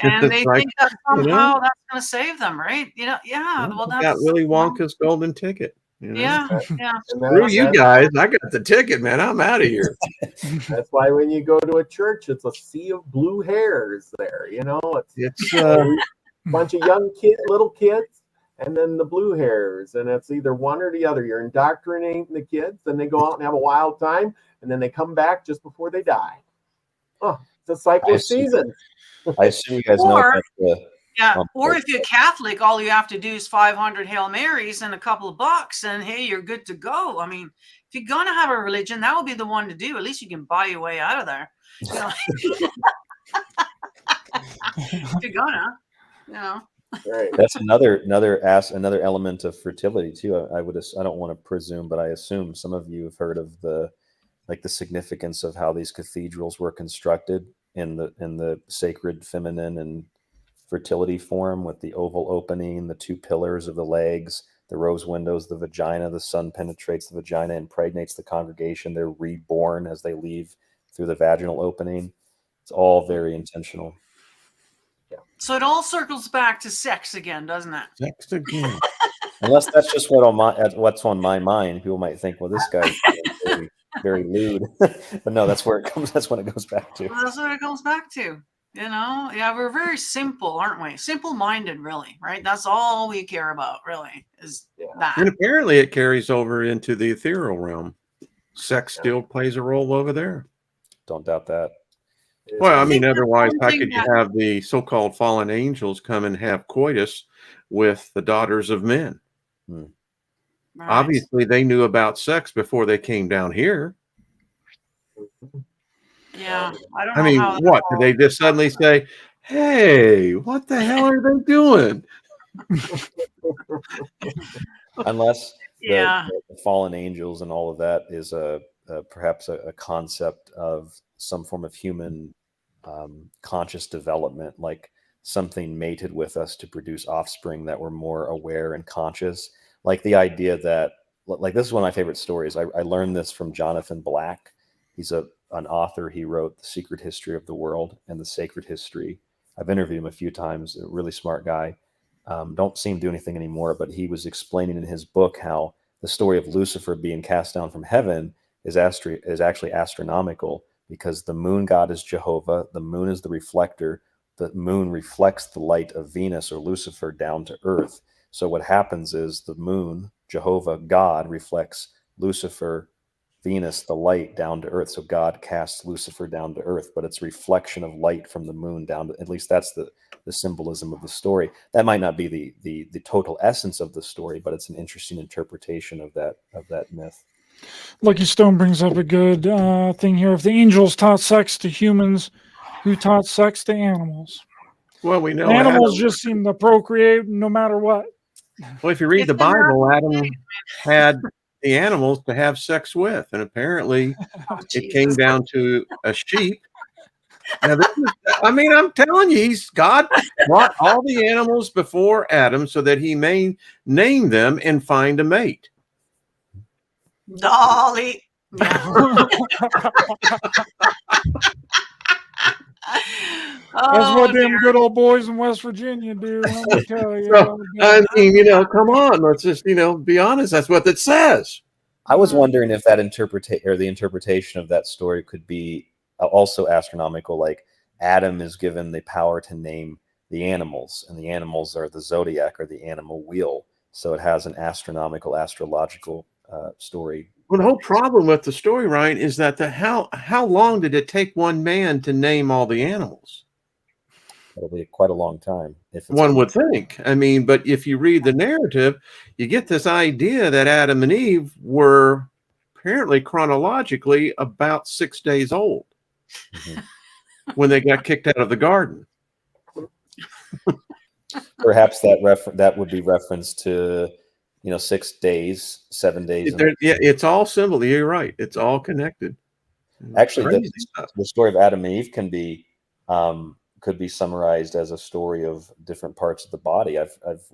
and they Like, think that somehow that's going to save them, right? Yeah. Well, that's got Willy Wonka's golden ticket. Yeah. Screw you guys! I got the ticket, man. I'm out of here. That's why when you go to a church, it's a sea of blue hairs there. It's a bunch of young little kids, and then the blue hairs, and it's either one or the other. You're indoctrinating the kids, and they go out and have a wild time, and then they come back just before they die. Oh, it's a cycle of seasons. I assume you guys know that. Yeah, or if you're Catholic, all you have to do is 500 Hail Marys and a couple of bucks, and hey, you're good to go. I mean, if you're gonna have a religion, that would be the one to do. At least you can buy your way out of there. If you're gonna, Right. That's another element of fertility too. I don't want to presume, but I assume some of you have heard of the significance of how these cathedrals were constructed in the sacred feminine and fertility form, with the oval opening, the two pillars of the legs, the rose windows, the vagina. The sun penetrates the vagina, impregnates the congregation. They're reborn as they leave through the vaginal opening. It's all very intentional. So it all circles back to sex again, doesn't it? Sex again. Unless that's just what's on my mind. People might think, well, this guy's very, very lewd. But no, that's where it comes. That's what it goes back to. Well, that's what it goes back to. We're very simple, aren't we? Simple-minded, really, right? That's all we care about, really, is that. And apparently it carries over into the ethereal realm. Sex still plays a role over there. Don't doubt that. Well, I mean, otherwise, how could you have the so-called fallen angels come and have coitus with the daughters of men? Right. Obviously, they knew about sex before they came down here. Yeah, I don't know. I mean, how what? Did they just suddenly say, hey, what the hell are they doing? Unless Yeah. the fallen angels and all of that is perhaps a concept of some form of human conscious development, like something mated with us to produce offspring that were more aware and conscious. Like the idea that, like, this is one of my favorite stories. I learned this from Jonathan Black. He's an author. He wrote The Secret History of the World and The Sacred History. I've interviewed him a few times. A really smart guy. don't see him do anything anymore, but he was explaining in his book how the story of Lucifer being cast down from heaven is actually astronomical, because the moon god is Jehovah, the moon is the reflector, the moon reflects the light of Venus or Lucifer down to earth. So what happens is the moon, Jehovah, God, reflects Lucifer, Venus, the light, down to earth. So God casts Lucifer down to earth, but it's reflection of light from the moon down to, at least that's the symbolism of the story. That might not be the total essence of the story, but it's an interesting interpretation of that myth. Lucky Stone brings up a good thing here. If the angels taught sex to humans, who taught sex to animals? Well, we know Animals Adam, just seem to procreate no matter what. well, if you read the Bible, Adam had the animals to have sex with, and apparently it came down to a sheep. Now, I mean, I'm telling you, God brought all the animals before Adam so that he may name them and find a mate. Dolly. Yeah. That's what them dear. good old boys in West Virginia do. Let me tell you. So, I mean, come on, let's just, be honest. That's what it says. I was wondering if that the interpretation of that story could be also astronomical, like Adam is given the power to name the animals, and the animals are the zodiac or the animal wheel. So it has an astronomical, astrological story. Well, the whole problem with the story, Ryan, is that how long did it take one man to name all the animals? It'll be quite a long time. One would think. I mean, but if you read the narrative, you get this idea that Adam and Eve were apparently chronologically about 6 days old when they got kicked out of the garden. Perhaps that would be reference to 6 days, 7 days. Yeah, it's all symbol. You're right. It's all connected. Actually, the story of Adam and Eve could be summarized as a story of different parts of the body. I've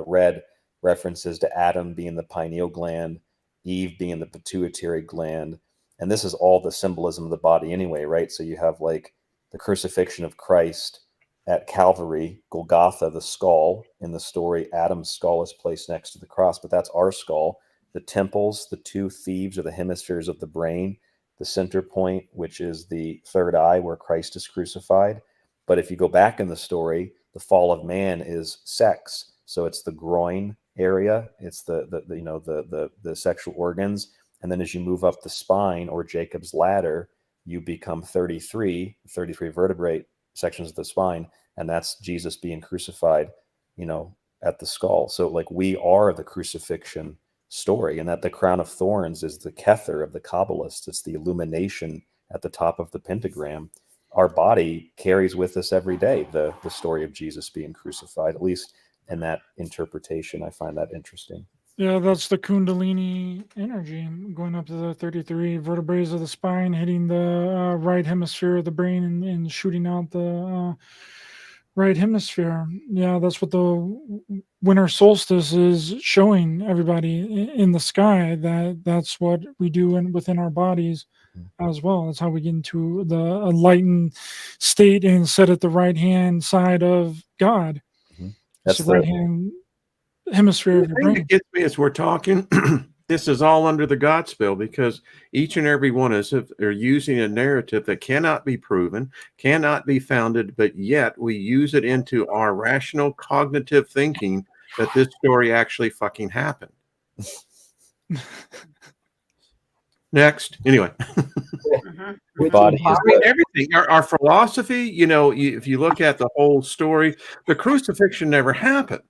read references to Adam being the pineal gland, Eve being the pituitary gland, and this is all the symbolism of the body anyway, right? So you have like the crucifixion of Christ at Calvary, Golgotha, the skull. In the story, Adam's skull is placed next to the cross, but that's our skull. The temples, the two thieves, are the hemispheres of the brain. The center point, which is the third eye where Christ is crucified. But if you go back in the story, the fall of man is sex. So it's the groin area, it's the sexual organs, and then as you move up the spine or Jacob's ladder, you become 33 vertebrate sections of the spine, and that's Jesus being crucified, at the skull. So like we are the crucifixion story, and that the crown of thorns is the kether of the Kabbalists. It's the illumination at the top of the pentagram. Our body carries with us every day the story of Jesus being crucified, at least in that interpretation. I find that interesting. Yeah, that's the Kundalini energy going up to the 33 vertebrae of the spine, hitting the right hemisphere of the brain and shooting out the right hemisphere. Yeah, that's what the winter solstice is showing everybody in the sky, that's what we do within our bodies as well. That's how we get into the enlightened state and sit at the right hand side of God. That's the right hand hemisphere of your brain. It gets me as we're talking. This is all under the God spell, because each and every one of us are using a narrative that cannot be proven, cannot be founded, but yet we use it into our rational cognitive thinking that this story actually fucking happened. Next. Anyway. Everything. Our philosophy, if you look at the whole story, the crucifixion never happened.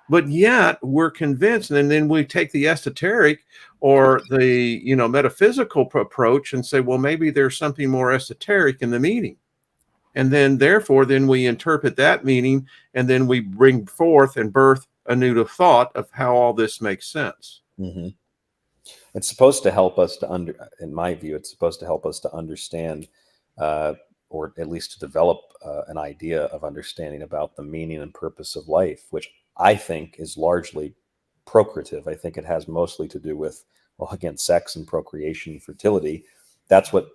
But yet we're convinced, and then we take the esoteric or the metaphysical approach and say, well, maybe there's something more esoteric in the meaning. And then therefore, we interpret that meaning, and then we bring forth and birth a new thought of how all this makes sense. Mm-hmm. It's supposed to help us in my view, it's supposed to help us to understand, or at least to develop an idea of understanding about the meaning and purpose of life, which I think is largely procreative. I think it has mostly to do with, well, again, sex and procreation and fertility. That's what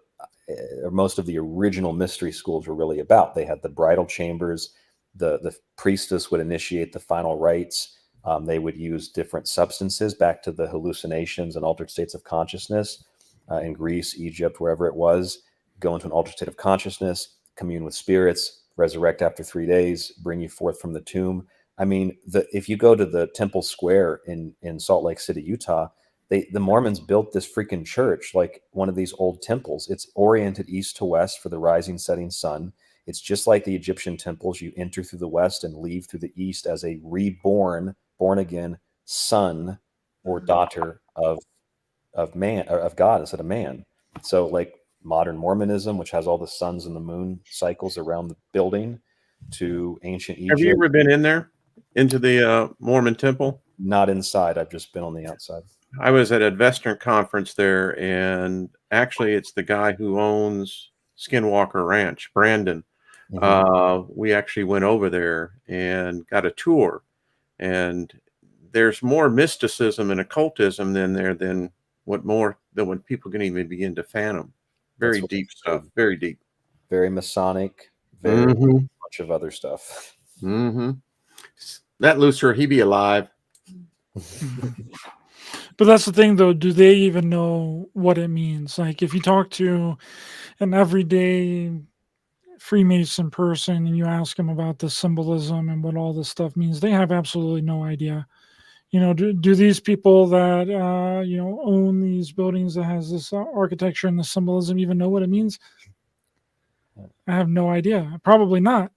most of the original mystery schools were really about. They had the bridal chambers, the priestess would initiate the final rites. They would use different substances, back to the hallucinations and altered states of consciousness in Greece, Egypt, wherever it was. Go into an altered state of consciousness, commune with spirits, resurrect after 3 days, bring you forth from the tomb. I mean, if you go to the Temple Square in Salt Lake City, Utah, the Mormons built this freaking church like one of these old temples. It's oriented east to west for the rising, setting sun. It's just like the Egyptian temples. You enter through the west and leave through the east as a reborn, born again son or daughter of man, or of God instead of man. So like modern Mormonism, which has all the suns and the moon cycles around the building, to ancient Egypt. Have you ever been in there, into the Mormon temple? Not inside. I've just been on the outside. I was at a Western conference there, and actually it's the guy who owns Skinwalker Ranch, Brandon. We actually went over there and got a tour, and there's more mysticism and occultism than what people can even begin to fathom. Very deep stuff. Very deep. Very Masonic. Very much of other stuff. That Lucifer, he be alive. But that's the thing, though. Do they even know what it means? Like, if you talk to an everyday Freemason person and you ask them about the symbolism and what all this stuff means, they have absolutely no idea. You know, do these people that own these buildings that has this architecture and the symbolism even know what it means? I have no idea. Probably not.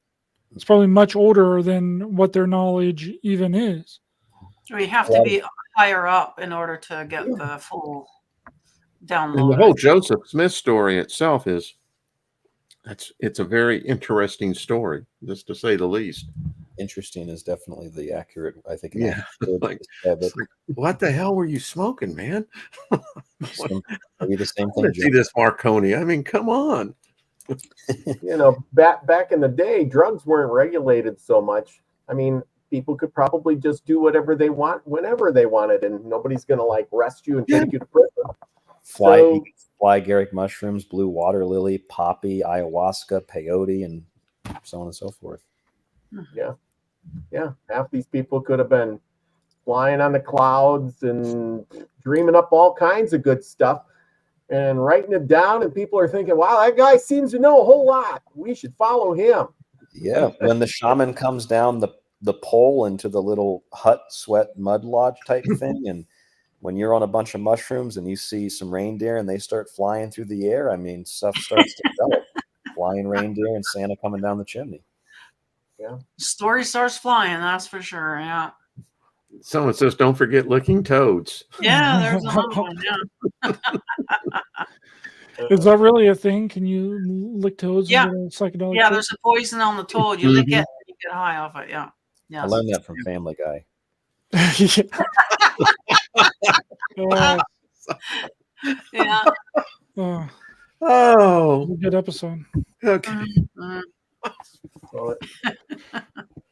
It's probably much older than what their knowledge even is. We have to be higher up in order to get the full download. And the whole Joseph Smith story itself it's a very interesting story, just to say the least. Interesting is definitely the accurate, I think. Yeah. What the hell were you smoking, man? Maybe the same thing. See this Marconi. I mean, come on. Back in the day, drugs weren't regulated so much. I mean, people could probably just do whatever they want whenever they wanted, and nobody's gonna like arrest you and take you to prison. Fly Garrick mushrooms, blue water lily, poppy, ayahuasca, peyote, and so on and so forth. Yeah. Half these people could have been flying on the clouds and dreaming up all kinds of good stuff and writing it down, and people are thinking, wow, that guy seems to know a whole lot. We should follow him. Yeah. When the shaman comes down the pole into the little hut, sweat, mud lodge type thing, and when you're on a bunch of mushrooms and you see some reindeer and they start flying through the air, I mean, stuff starts to develop. Flying reindeer and Santa coming down the chimney. Yeah. Story starts flying, that's for sure. Yeah. Someone says, don't forget licking toads. Yeah, there's another one. Yeah. Is that really a thing? Can you lick toads? Yeah. And get a psychedelic? Yeah, there's a poison on the toad. You lick it and you get high off it. Yeah. Yeah. I learned that from Family Guy. Yeah. Oh, Good episode. okay.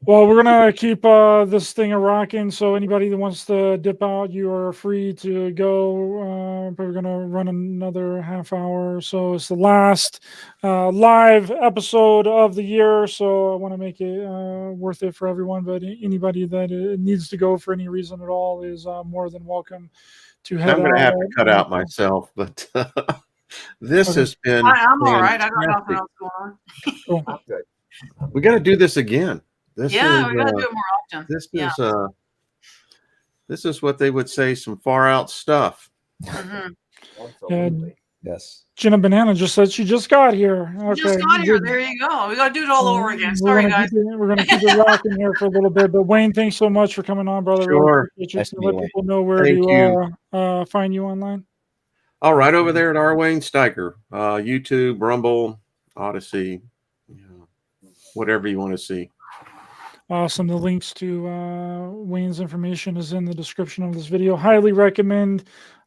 Well, we're gonna keep this thing a rocking. So anybody that wants to dip out, you are free to go. But we're gonna run another half hour. So it's the last live episode of the year. So I want to make it worth it for everyone. But anybody that needs to go for any reason at all is more than welcome to head out. I'm going to have to cut out myself, but this has been. I'm all right. I don't know what else going on. Cool. We got to do this again. We got to do it more often. This is what they would say, some far out stuff. Absolutely. Yes. Jenna Banana just said she just got here. Okay. Just got here. There you go. We got to do it all over again. Sorry, guys. We're going to keep it rocking here for a little bit. But Wayne, thanks so much for coming on, brother. Sure. Really let people know where to find you online. All right, over there at R. Wayne Steiger, YouTube, Rumble, Odysee, whatever you want to see. Awesome. The links to Wayne's information is in the description of this video. Highly recommend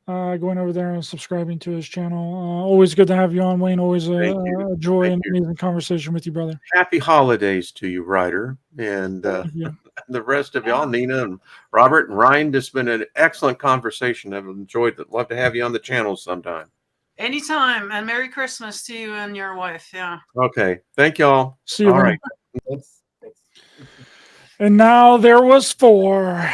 going over there and subscribing to his channel. Always good to have you on, Wayne. Always a joy and amazing conversation with you, brother. Happy holidays to you, Ryder, and the rest of y'all, Nina and Robert and Ryan. This has been an excellent conversation. I've enjoyed it. Love to have you on the channel sometime. Anytime. And Merry Christmas to you and your wife. Yeah. Okay. Thank y'all. See you. All right. Thanks. And now there was 4.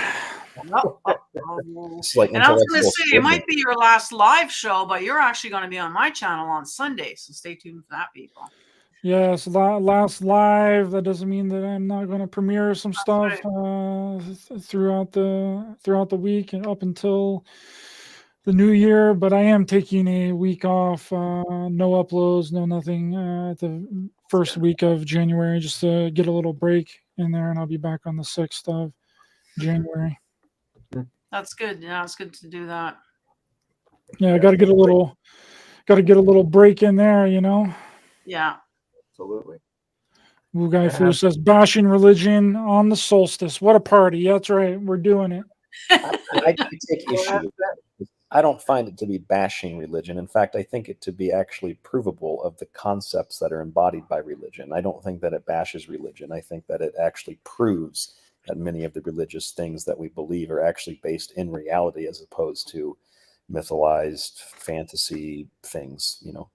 It's like And I was going to intellectual say, it might scribbling. be your last live show, but you're actually going to be on my channel on Sunday. So stay tuned for that, people. Yes, last live. That doesn't mean that I'm not going to premiere some stuff throughout the week and up until the new year. But I am taking a week off, no uploads, no nothing, at the first week of January, just to get a little break in there, and I'll be back on the 6th of January. That's good. Yeah, it's good to do that. Yeah, I got to get a little break in there, you know. Yeah. Absolutely. Wu Guy Fu says, bashing religion on the solstice. What a party. That's right. We're doing it. I take issue. I don't find it to be bashing religion. In fact, I think it to be actually provable of the concepts that are embodied by religion. I don't think that it bashes religion. I think that it actually proves that many of the religious things that we believe are actually based in reality as opposed to mythologized fantasy things, you know,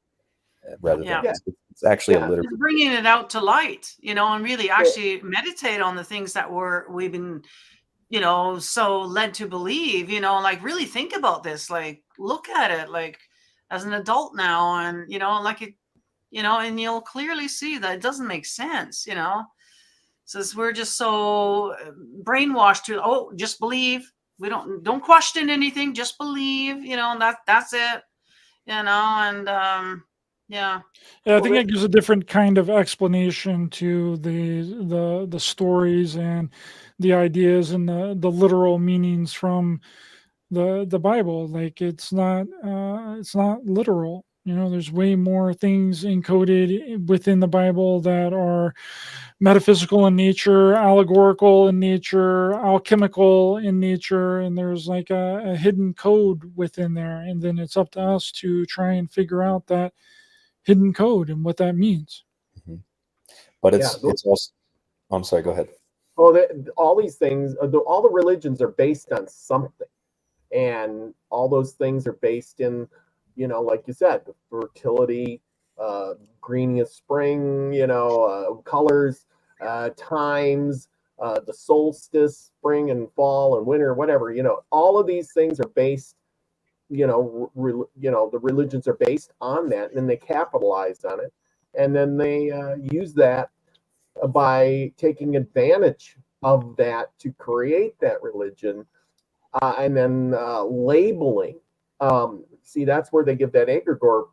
rather than it's actually a literal. Just bringing it out to light, you know, and really actually meditate on the things that we've been, you know, so led to believe, you know, like really think about this, like look at it like as an adult now, and you know, like it, you know, and you'll clearly see that it doesn't make sense, you know, since we're just so brainwashed to just believe. We don't question anything, just believe, you know, that's it, you know, and yeah, I think it gives a different kind of explanation to the stories and the ideas and the literal meanings from the Bible. Like it's not literal. You know, there's way more things encoded within the Bible that are metaphysical in nature, allegorical in nature, alchemical in nature, and there's like a hidden code within there. And then it's up to us to try and figure out that hidden code and what that means. Mm-hmm. But it's also, I'm sorry, go ahead. All these things, all the religions are based on something, and all those things are based in, you know, like you said, the fertility, greeniest spring, you know, colors, times, the solstice, spring and fall and winter, whatever, you know, all of these things are based, you know, the religions are based on that, and then they capitalize on it, and then they use that by taking advantage of that to create that religion, and then labeling. See, that's where they give that egregore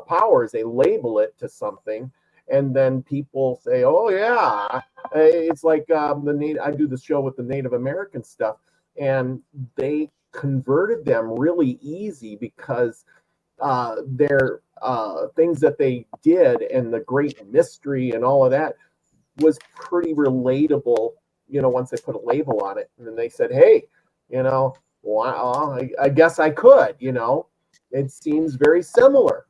powers. They label it to something, and then people say, "Oh yeah," it's like I do the show with the Native American stuff, and they converted them really easy because their things that they did and the great mystery and all of that was pretty relatable, you know, once they put a label on it. And then they said, hey, you know, wow, I guess I could, you know, it seems very similar.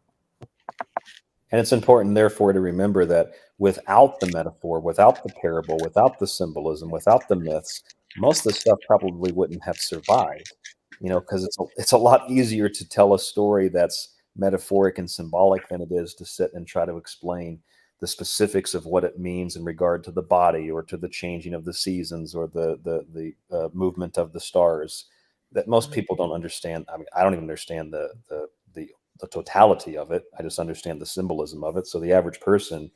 And it's important, therefore, to remember that without the metaphor, without the parable, without the symbolism, without the myths, most of the stuff probably wouldn't have survived, you know, because it's a lot easier to tell a story that's metaphoric and symbolic than it is to sit and try to explain the specifics of what it means in regard to the body or to the changing of the seasons or the movement of the stars that most people don't understand. I mean, I don't even understand the totality of it. I just understand the symbolism of it. So the average person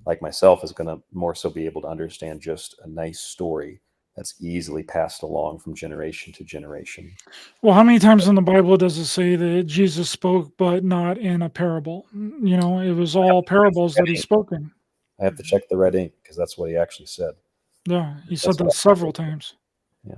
like myself is going to more so be able to understand just a nice story that's easily passed along from generation to generation. Well, how many times in the Bible does it say that Jesus spoke, but not in a parable? You know, it was all parables that he's spoken. I have to check the red ink because that's what he actually said. Yeah, he said that several times.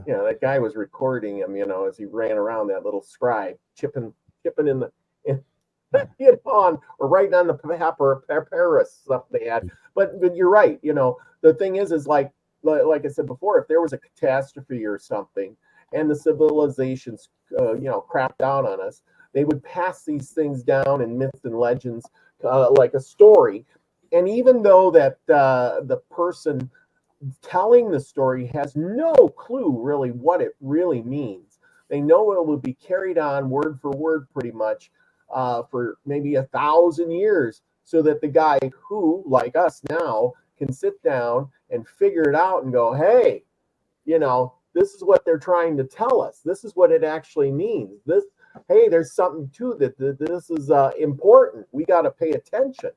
Yeah, that guy was recording him, you know, as he ran around, that little scribe, chipping in the, you know, or writing on the papyrus stuff they had. But you're right, you know, the thing is like I said before, if there was a catastrophe or something and the civilizations, you know, crapped out on us, they would pass these things down in myths and legends, like a story. And even though that the person telling the story has no clue really what it really means, they know it will be carried on word for word pretty much for maybe 1,000 years, so that the guy who, like us now, can sit down and figure it out and go, hey, This is what they're trying to tell us. This is what it actually means. Hey, there's something to that. This is important. We got to pay attention.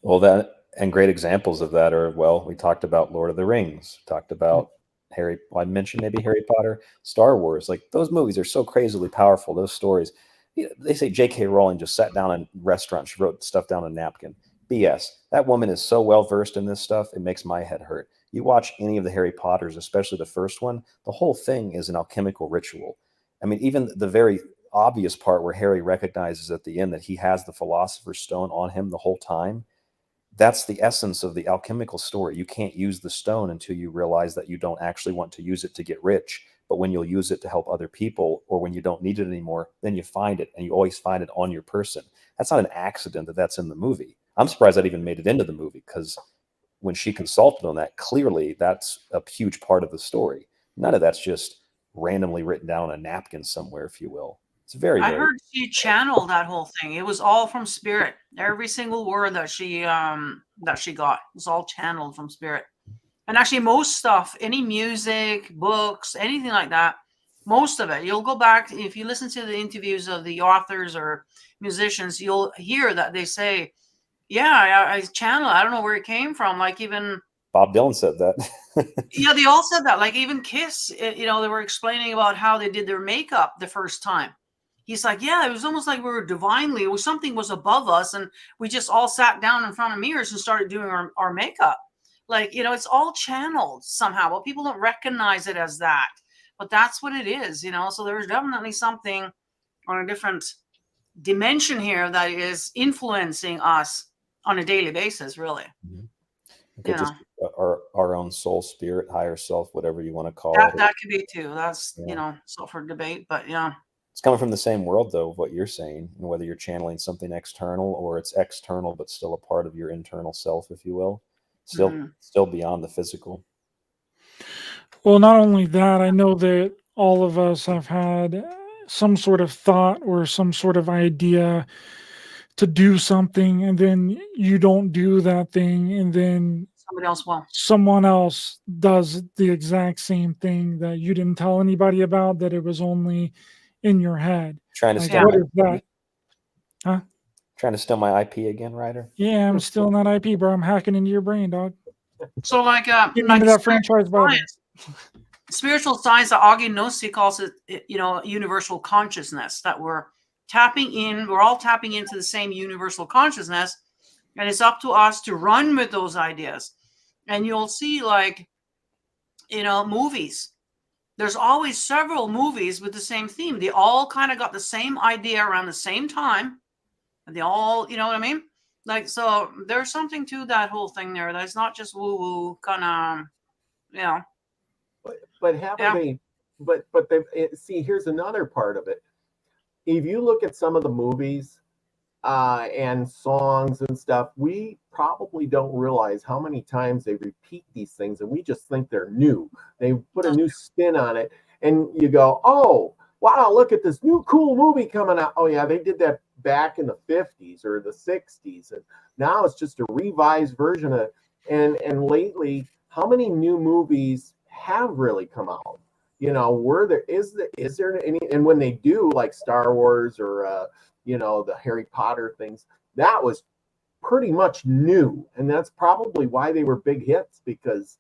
Well, that and great examples of that are, well, we talked about Lord of the Rings, talked about I mentioned maybe Harry Potter, Star Wars. Like, those movies are so crazily powerful. Those stories. They say J.K. Rowling just sat down in a restaurant. She wrote stuff down on a napkin. BS. That woman is so well versed in this stuff, it makes my head hurt. You watch any of the Harry Potters, especially the first one, the whole thing is an alchemical ritual. I mean, even the very obvious part where Harry recognizes at the end that he has the Philosopher's Stone on him the whole time, that's the essence of the alchemical story. You can't use the stone until you realize that you don't actually want to use it to get rich, but when you'll use it to help other people, or when you don't need it anymore, then you find it, and you always find it on your person. That's not an accident that that's in the movie. I'm surprised that even made it into the movie, because when she consulted on that, clearly that's a huge part of the story. None of that's just randomly written down on a napkin somewhere, if you will. It's very, I heard she channeled that whole thing. It was all from spirit. Every single word that she got was all channeled from spirit. And actually, most stuff, any music, books, anything like that, most of it, you'll go back, if you listen to the interviews of the authors or musicians, you'll hear that they say, yeah, I channel. I don't know where it came from. Like, even Bob Dylan said that. yeah, they all said that. Like, even Kiss, they were explaining about how they did their makeup the first time. He's like, yeah, it was almost like we were divinely, it was something was above us, and we just all sat down in front of mirrors and started doing our makeup. Like, it's all channeled somehow, but people don't recognize it as that. But that's what it is, So there's definitely something on a different dimension here that is influencing us on a daily basis, really. Okay, just our own soul, spirit, higher self, whatever you want to call it. That could be too. That's, still for debate, but yeah. It's coming from the same world, though, of what you're saying, and whether you're channeling something external or it's external, but still a part of your internal self, if you will, still beyond the physical. Well, not only that, I know that all of us have had some sort of thought or some sort of idea to do something, and then you don't do that thing, and then someone else does the exact same thing that you didn't tell anybody about, that it was only in your head. Trying to like, steal what is that? Huh? Trying to steal my IP again, Ryder? Yeah, I'm stealing that IP, bro. I'm hacking into your brain, dog. So like that franchise science, spiritual science, Augie Nossi calls it, universal consciousness, that we're all tapping into the same universal consciousness, and it's up to us to run with those ideas. And you'll see, like, movies. There's always several movies with the same theme. They all kind of got the same idea around the same time. And they all, you know what I mean? Like, so there's something to that whole thing there. That's not just woo-woo kind of, But haven't they? But see, here's another part of it. If you look at some of the movies and songs and stuff, we probably don't realize how many times they repeat these things, and we just think they're new. They put a new spin on it, and you go, oh, wow, look at this new cool movie coming out. Oh, yeah, they did that back in the 50s or the 60s, and now it's just a revised version of it. And lately, how many new movies have really come out? Is there any? And when they do, like Star Wars or the Harry Potter things, that was pretty much new, and that's probably why they were big hits, because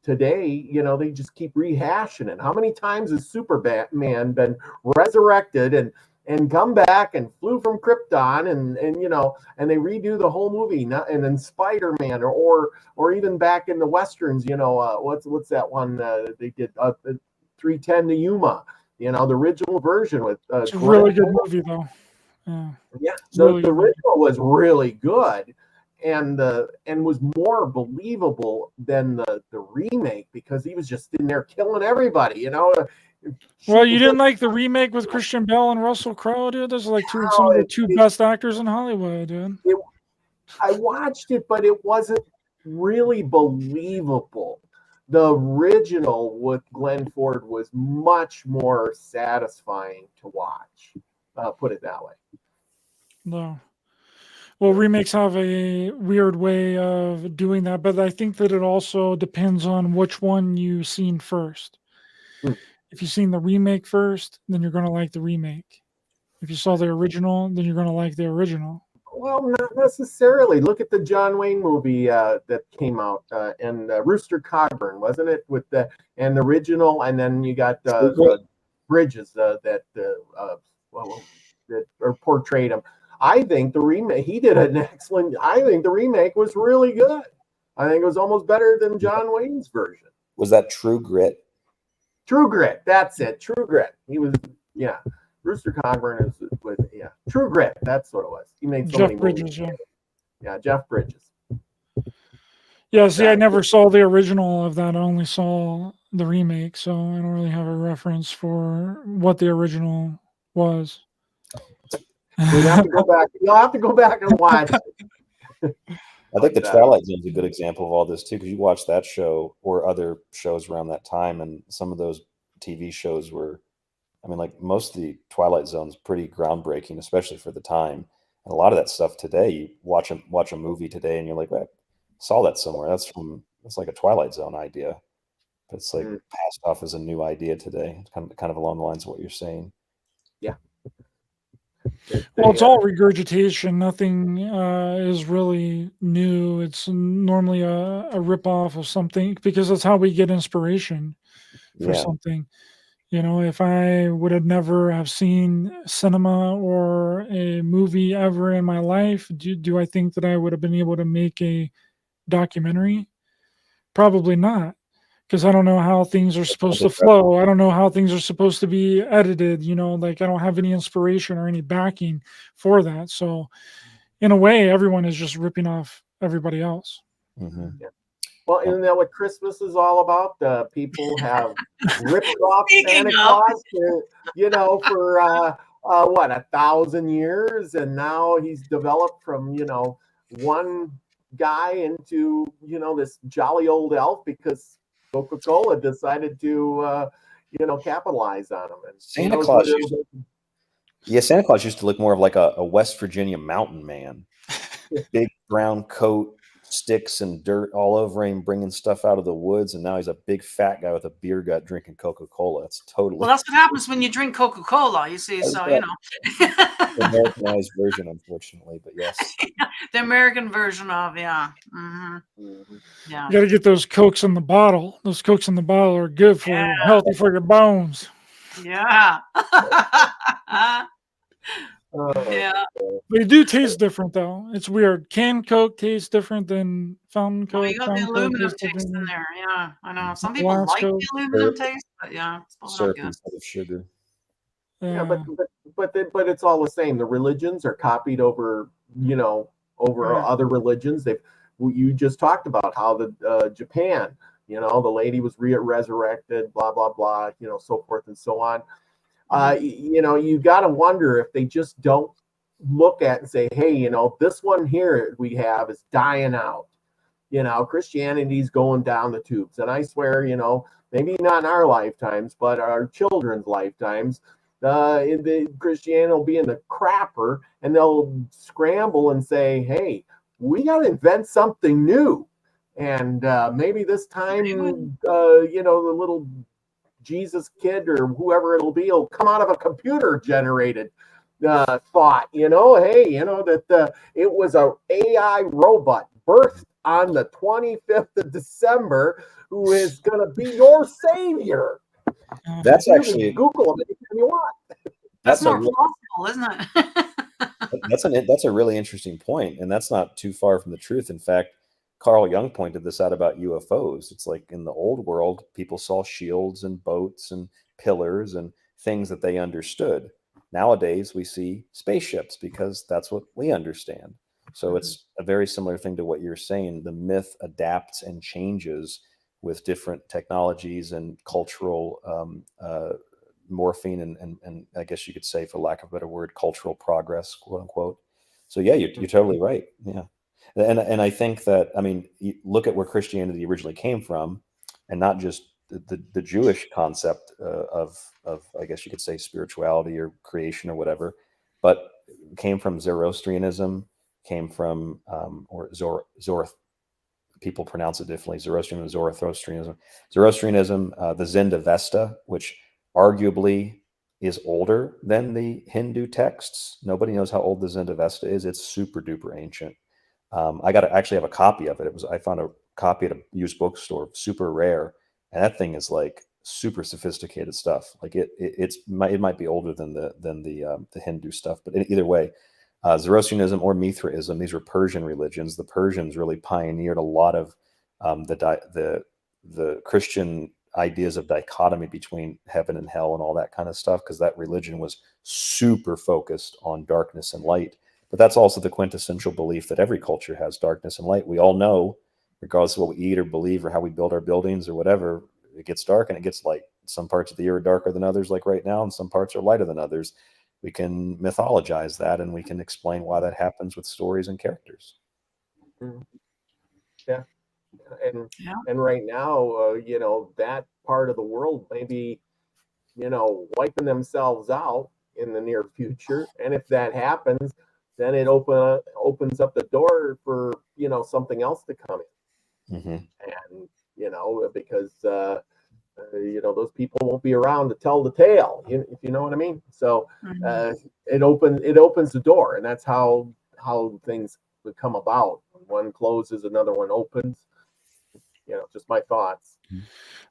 today, they just keep rehashing it. How many times has Superman been resurrected and come back and flew from Krypton and they redo the whole movie, and then Spider-Man or even back in the westerns, what's that one they did, 310 to Yuma, the original version with it's a really good movie though. Yeah, the original was really good, and was more believable than the remake, because he was just in there killing everybody, Well, you didn't like the remake with Christian Bale and Russell Crowe, dude? Those are like some of the two best actors in Hollywood, dude. I watched it, but it wasn't really believable. The original with Glenn Ford was much more satisfying to watch. Put it that way. No. Well, remakes have a weird way of doing that, but I think that it also depends on which one you've seen first. If you've seen the remake first, then you're going to like the remake. If you saw the original, then you're going to like the original. Well, not necessarily. Look at the John Wayne movie that came out, and Rooster Cogburn, wasn't it? With the original, and then you got Bridges that portrayed him. I think the remake, he did an excellent. I think the remake was really good. I think it was almost better than John Wayne's version. Was that True Grit? True Grit, that's it. True Grit. He was, yeah. Rooster Cogburn is with, yeah. True Grit, that's what it was. He made so many Bridges, movies. Yeah, Jeff Bridges. Yeah, see, I never saw the original of that. I only saw the remake, so I don't really have a reference for what the original was. You'll have to go back. You'll have to go back and watch it. I think the Twilight Zone is a good example of all this too, because you watch that show or other shows around that time, and some of those TV shows were, I mean, like most of the Twilight Zone's pretty groundbreaking, especially for the time. And a lot of that stuff today, you watch a movie today, and you're like, I saw that somewhere. That's like a Twilight Zone idea. But it's like passed off as a new idea today. It's kind of along the lines of what you're saying. Yeah. Well, it's all regurgitation. Nothing is really new. It's normally a ripoff of something, because that's how we get inspiration for something. You know, if I would have never have seen cinema or a movie ever in my life, do I think that I would have been able to make a documentary? Probably not, because I don't know how things are supposed to flow. I don't know how things are supposed to be edited. You know, like I don't have any inspiration or any backing for that. So in a way, everyone is just ripping off everybody else. Yeah. Well, isn't that what Christmas is all about? People have ripped off Santa Claus, you know, for what, 1,000 years, and now he's developed from, you know, one guy into, you know, this jolly old elf because Coca-Cola decided to, you know, capitalize on him. And Santa Claus used to look more of like a West Virginia mountain man, big brown coat, sticks and dirt all over him, bringing stuff out of the woods, and now he's a big fat guy with a beer gut drinking Coca-Cola. It's totally well. That's what happens when you drink Coca-Cola. You see, so you know, the Americanized version, unfortunately, but yes, the American version of yeah. You got to get those Cokes in the bottle. Those Cokes in the bottle are good for you, healthy for your bones. Yeah. Yeah. They do taste different, though. It's weird. Canned Coke tastes different than fountain Coke. Oh, you got the aluminum taste in there. Yeah, I know. Some people like the aluminum taste, but yeah, it's syrup instead of sugar. Yeah, but it's all the same. The religions are copied over, you know, other religions. You just talked about how the Japan, you know, the lady was resurrected, blah blah blah, you know, so forth and so on. You know, you got to wonder if they just don't look at and say, hey, you know, this one here we have is dying out. You know, Christianity's going down the tubes. And I swear, you know, maybe not in our lifetimes, but our children's lifetimes, the Christianity will be in the crapper, and they'll scramble and say, hey, we got to invent something new. And maybe this time, you know, the little Jesus kid or whoever it'll be will come out of a computer generated thought, you know, hey, you know, that it was a AI robot birthed on the 25th of December who is going to be your savior. That's actually Google it anytime you want. That's more plausible, isn't it? That's a really interesting point, and that's not too far from the truth. In fact, Carl Jung pointed this out about UFOs. It's like in the old world, people saw shields and boats and pillars and things that they understood. Nowadays, we see spaceships because that's what we understand. So it's a very similar thing to what you're saying. The myth adapts and changes with different technologies and cultural morphine and I guess you could say, for lack of a better word, cultural progress, quote unquote. So yeah, you're totally right. Yeah. And I think that, I mean, you look at where Christianity originally came from, and not just the Jewish concept of I guess you could say spirituality or creation or whatever, but it came from Zoroastrianism, came from, or people pronounce it differently, Zoroastrianism, Zoroastrianism. Zoroastrianism, the Zend-Avesta, which arguably is older than the Hindu texts. Nobody knows how old the Zend-Avesta is. It's super duper ancient. I actually have a copy of it. I found a copy at a used bookstore, super rare, and that thing is like super sophisticated stuff. Like it might be older than the Hindu stuff, but either way, Zoroastrianism or Mithraism, these were Persian religions. The Persians really pioneered a lot of the Christian ideas of dichotomy between heaven and hell and all that kind of stuff, because that religion was super focused on darkness and light. But that's also the quintessential belief that every culture has darkness and light. We all know, regardless of what we eat or believe or how we build our buildings or whatever, it gets dark and it gets light. Some parts of the year are darker than others, like right now, and some parts are lighter than others. We can mythologize that, and we can explain why that happens with stories and characters. Yeah. And right now, that part of the world may be, wiping themselves out in the near future. And if that happens, then it opens up the door for, something else to come in. Mm-hmm. And, because, those people won't be around to tell the tale, if you know what I mean. So it opens the door, and that's how things would come about. One closes, another one opens. Just my thoughts.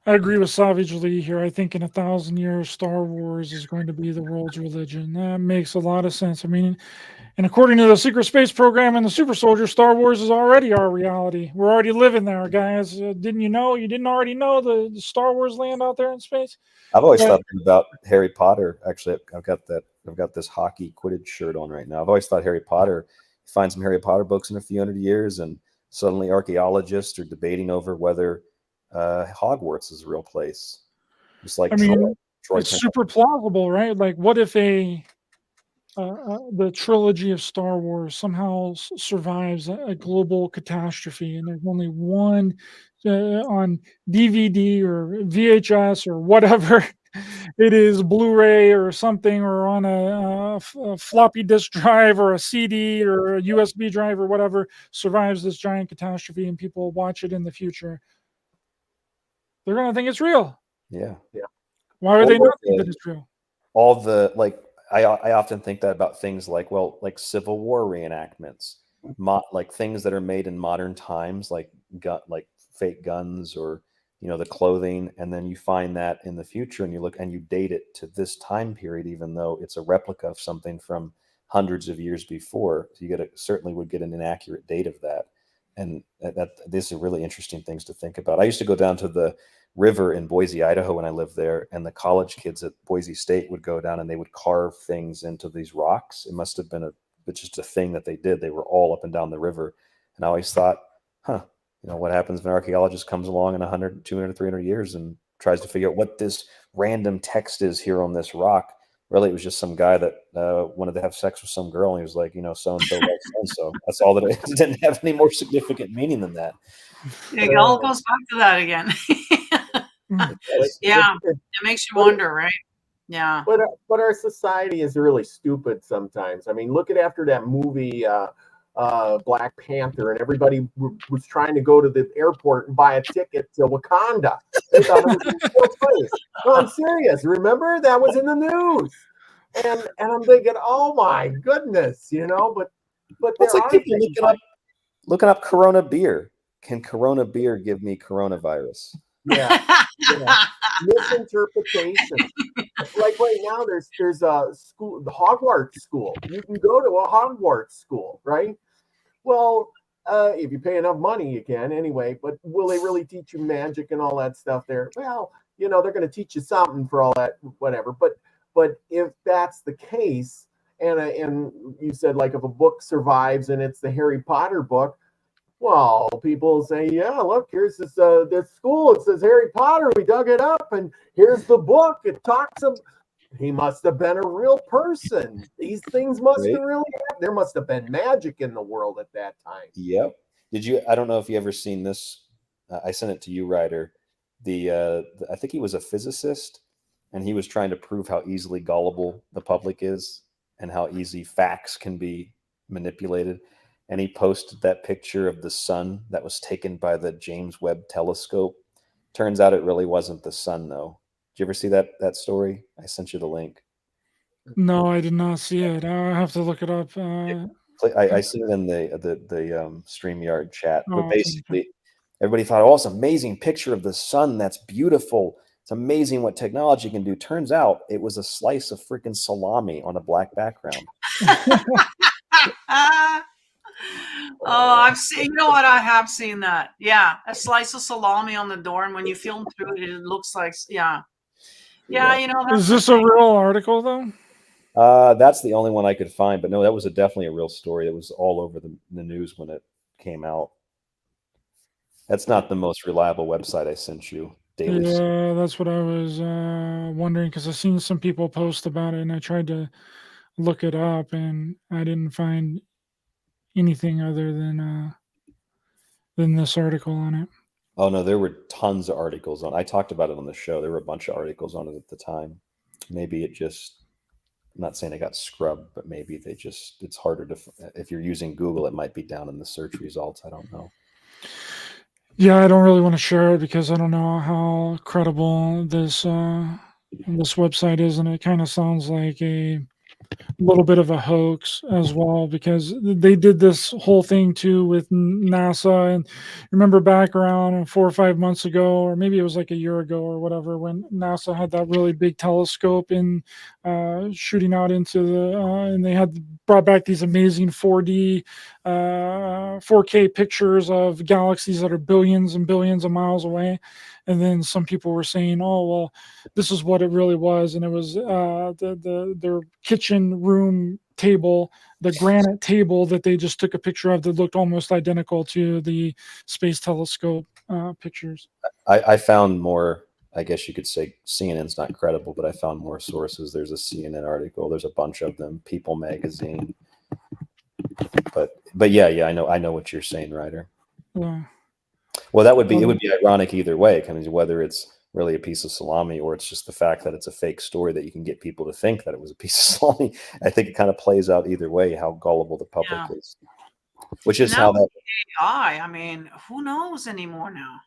I agree with Savage Lee here. I think in 1,000 years, Star Wars is going to be the world's religion. That makes a lot of sense. I mean, and according to the Secret Space Program and the Super Soldier, Star Wars is already our reality. We're already living there, guys. Didn't you know? You didn't already know the Star Wars land out there in space? I've always thought about Harry Potter. Actually, I've got this hockey Quidditch shirt on right now. I've always thought Harry Potter. You find some Harry Potter books in a few hundred years, and suddenly archaeologists are debating over whether Hogwarts is a real place. Just like Troy it's super plausible, right? Like, what if the trilogy of Star Wars somehow survives a global catastrophe, and there's only one on DVD or VHS or whatever it is, Blu-ray or something, or on a floppy disk drive or a CD or a USB drive or whatever, survives this giant catastrophe, and people watch it in the future. They're going to think it's real. Yeah. Why would they not think that it's real? All the, like, I often think that about things like Civil War reenactments, like things that are made in modern times, like fake guns or, the clothing. And then you find that in the future and you look and you date it to this time period, even though it's a replica of something from hundreds of years before. So you certainly would get an inaccurate date of that. And these are really interesting things to think about. I used to go down to the river in Boise, Idaho when I lived there, and the college kids at Boise State would go down and they would carve things into these rocks. It must have been just a thing that they did. They were all up and down the river. And I always thought, what happens when an archaeologist comes along in 100, 200, 300 years and tries to figure out what this random text is here on this rock? Really, it was just some guy that wanted to have sex with some girl, and he was like, so-and-so like so-and-so. That's all that it didn't have any more significant meaning than that. It all goes back to that again. It makes you wonder, right? Yeah. But our society is really stupid sometimes. I mean, look at after that movie, Black Panther, and everybody was trying to go to the airport and buy a ticket to Wakanda. They thought it was a real place. No, I'm serious. Remember, that was in the news, and I'm thinking, oh my goodness, but it's like people looking up Corona beer. Can Corona beer give me coronavirus? Yeah. Misinterpretation. Like right now, there's a school, the Hogwarts school. You can go to a Hogwarts school, right? Well, if you pay enough money, you can anyway. But will they really teach you magic and all that stuff there? Well, they're going to teach you something for all that, whatever. But if that's the case, and you said like if a book survives and it's the Harry Potter book, well, people say, yeah, look, here's this school. It says Harry Potter. We dug it up, and here's the book. It talks of. He must have been a real person. These things must have really happened. There must have been magic in the world at that time. Yep. I don't know if you ever seen this. I sent it to you, Ryder. I think he was a physicist, and he was trying to prove how easily gullible the public is and how easy facts can be manipulated. and he posted that picture of the sun that was taken by the James Webb telescope. Turns out it really wasn't the sun, though. Did you ever see that story? I sent you the link. No, I did not see it. I'll have to look it up. I see it in the StreamYard chat. But Oh, basically, everybody thought, oh, it's an amazing picture of the sun. That's beautiful. It's amazing what technology can do. Turns out it was a slice of freaking salami on a black background. Oh, I've seen. You know what? I have seen that. Yeah, a slice of salami on the door, and when you film through it, it looks like yeah. You know. Is this a real article though? That's the only one I could find, but no, that was definitely a real story. It was all over the news when it came out. That's not the most reliable website I sent you. Daily. Yeah, that's what I was wondering, because I've seen some people post about it, and I tried to look it up, and I didn't find anything other than this article on it. Oh no, there were tons of articles on. I talked about it on the show. There were a bunch of articles on it at the time. Maybe it just. I'm not saying it got scrubbed, but maybe it's harder to, if you're using Google, it might be down in the search results. I don't know. Yeah, I don't really want to share it because I don't know how credible this website is, and it kind of sounds like a little bit of a hoax as well, because they did this whole thing too with NASA. And remember back around 4 or 5 months ago, or maybe it was like a year ago or whatever, when NASA had that really big telescope in shooting out into the and they had brought back these amazing 4D 4K pictures of galaxies that are billions and billions of miles away. And then some people were saying, oh, well, this is what it really was. And it was their kitchen room table, the granite table that they just took a picture of that looked almost identical to the space telescope pictures. I found more, I guess you could say CNN's not credible, but I found more sources. There's a CNN article. There's a bunch of them, People magazine. But yeah, I know what you're saying, Ryder. Yeah. Well, it would be ironic either way, kind of whether it's really a piece of salami or it's just the fact that it's a fake story that you can get people to think that it was a piece of salami. I think it kind of plays out either way, how gullible the public is. Which is now how that AI, I mean, who knows anymore now?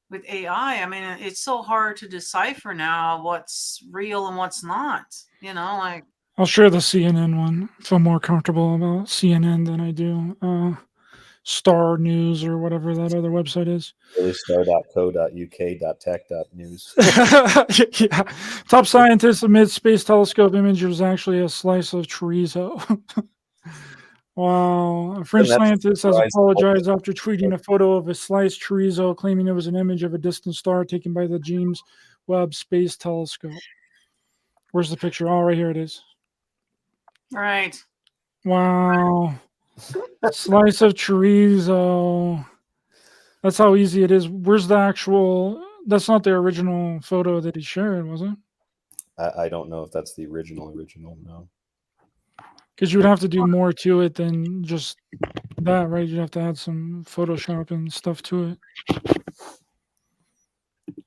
With AI, I mean, it's so hard to decipher now what's real and what's not. You know, like I'll share the CNN one. I feel more comfortable about CNN than I do Star News or whatever that other website is. star.co.uk.tech.news. Yeah. Top scientists amid space telescope image was actually a slice of chorizo. Wow. A French scientist has apologized after tweeting a photo of a sliced chorizo, claiming it was an image of a distant star taken by the James Webb Space Telescope. Where's the picture? Oh, right here it is. right. Wow. Slice of chorizo. That's how easy it is. Where's the actual? That's not the original photo that he shared, was it? I don't know if that's the original, no. Because you would have to do more to it than just that, right? You'd have to add some Photoshop and stuff to it.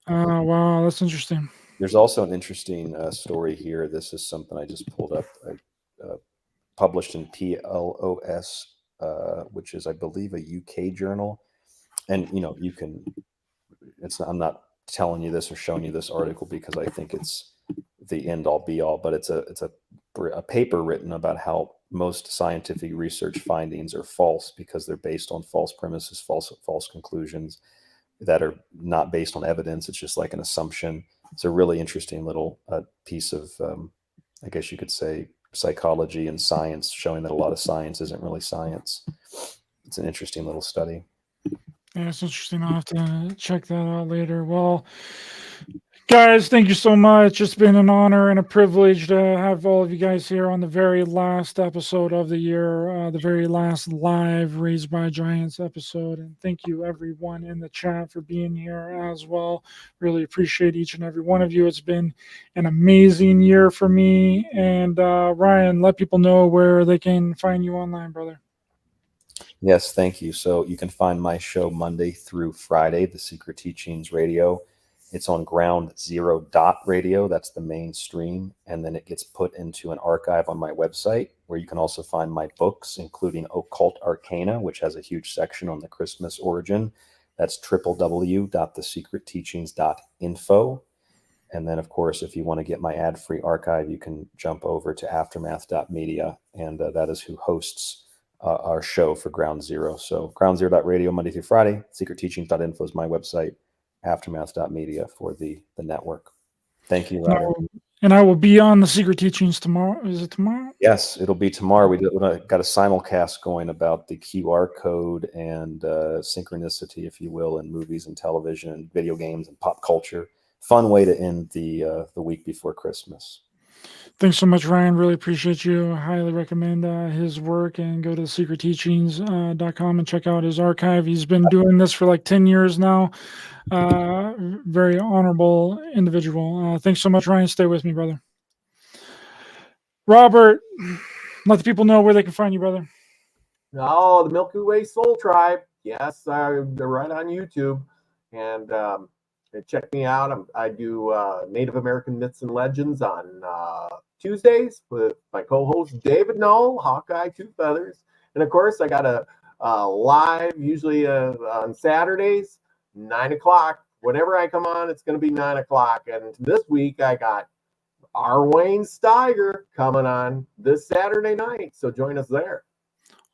Wow, that's interesting. There's also an interesting story here. This is something I just pulled up. Published in PLOS, which is, I believe, a UK journal. And, you can, I'm not telling you this or showing you this article because I think it's the end all be all, but it's a paper written about how most scientific research findings are false because they're based on false premises, false conclusions that are not based on evidence. It's just like an assumption. It's a really interesting little piece of, I guess you could say, psychology and science, showing that a lot of science isn't really science. It's an interesting little study. Yeah, it's interesting. I'll have to check that out later. Well, guys, thank you so much. It's been an honor and a privilege to have all of you guys here on the very last episode of the year, the very last live Raised by Giants episode. And thank you, everyone in the chat, for being here as well. Really appreciate each and every one of you. It's been an amazing year for me. And Ryan, let people know where they can find you online, brother. Yes, thank you. So you can find my show Monday through Friday, The Secret Teachings Radio, It's on Ground Zero Radio. That's the main stream. And then it gets put into an archive on my website, where you can also find my books, including Occult Arcana, which has a huge section on the Christmas origin. That's www.thesecretteachings.info. And then, of course, if you want to get my ad-free archive, you can jump over to aftermath.media, and that is who hosts our show for Ground Zero. So groundzero.radio, Monday through Friday. Secretteachings.info is my website. Aftermath.media for the network. Thank you, Ryder. And I will be on the Secret Teachings tomorrow. Is it tomorrow? Yes, it'll be tomorrow. We got a simulcast going about the QR code and synchronicity, if you will, in movies and television and video games and pop culture. Fun way to end the week before Christmas. Thanks so much, Ryan. Really appreciate you. I highly recommend his work, and go to secretteachings.com and check out his archive. He's been doing this for like 10 years now. Very honorable individual. Thanks so much, Ryan. Stay with me, brother. Robert, let the people know where they can find you, brother. Oh, the Milky Way Soul Tribe. Yes, they're right on YouTube. And check me out. I do Native American Myths and Legends on Tuesdays with my co-host David Knoll, Hawkeye Two Feathers. And of course, I got a live, usually on Saturdays, 9 o'clock. Whenever I come on, it's going to be 9 o'clock. And this week, I got R. Wayne Steiger coming on this Saturday night. So join us there.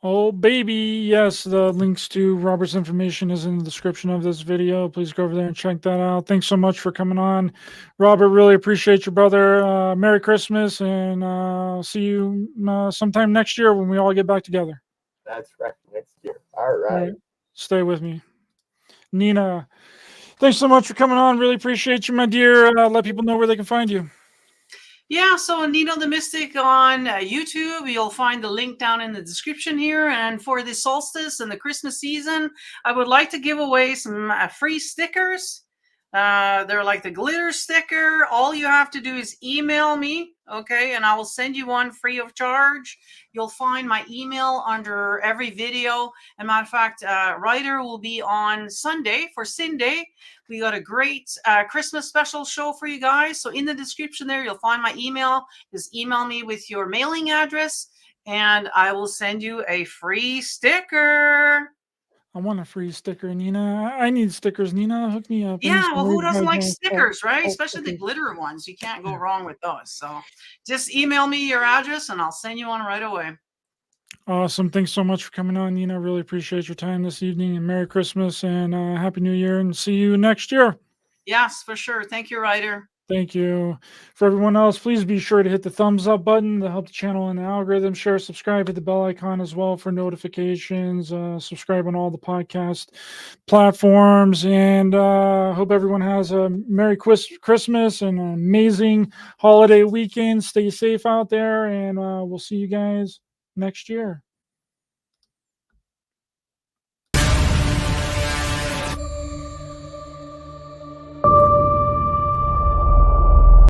Oh, baby. Yes, the links to Robert's information is in the description of this video. Please go over there and check that out. Thanks so much for coming on, Robert. Really appreciate you, brother. Merry Christmas, and see you sometime next year when we all get back together. That's right. Next year. All right. Stay with me. Nina, thanks so much for coming on. Really appreciate you, my dear. Let people know where they can find you. Yeah, so Nina the Mystic on YouTube. You'll find the link down in the description here. And for the solstice and the Christmas season, I would like to give away some free stickers. They're like the glitter sticker. All you have to do is email me, okay, and I will send you one free of charge. You'll find my email under every video. And matter of fact, Ryder will be on Sunday for Sin Day. We got a great Christmas special show for you guys. So in the description there, you'll find my email. Just email me with your mailing address, and I will send you a free sticker. I want a free sticker, Nina. I need stickers, Nina. Hook me up. Yeah, well, who doesn't like stickers, right? Especially the glitter ones. You can't go wrong with those. So just email me your address, and I'll send you one right away. Awesome. Thanks so much for coming on, Nina. Really appreciate your time this evening, and Merry Christmas and Happy New Year, and see you next year. Yes, for sure. Thank you, Ryder. Thank you. For everyone else, please be sure to hit the thumbs up button to help the channel and the algorithm. Share, subscribe, hit the bell icon as well for notifications. Subscribe on all the podcast platforms. And hope everyone has a Merry Christmas and an amazing holiday weekend. Stay safe out there, and we'll see you guys next year.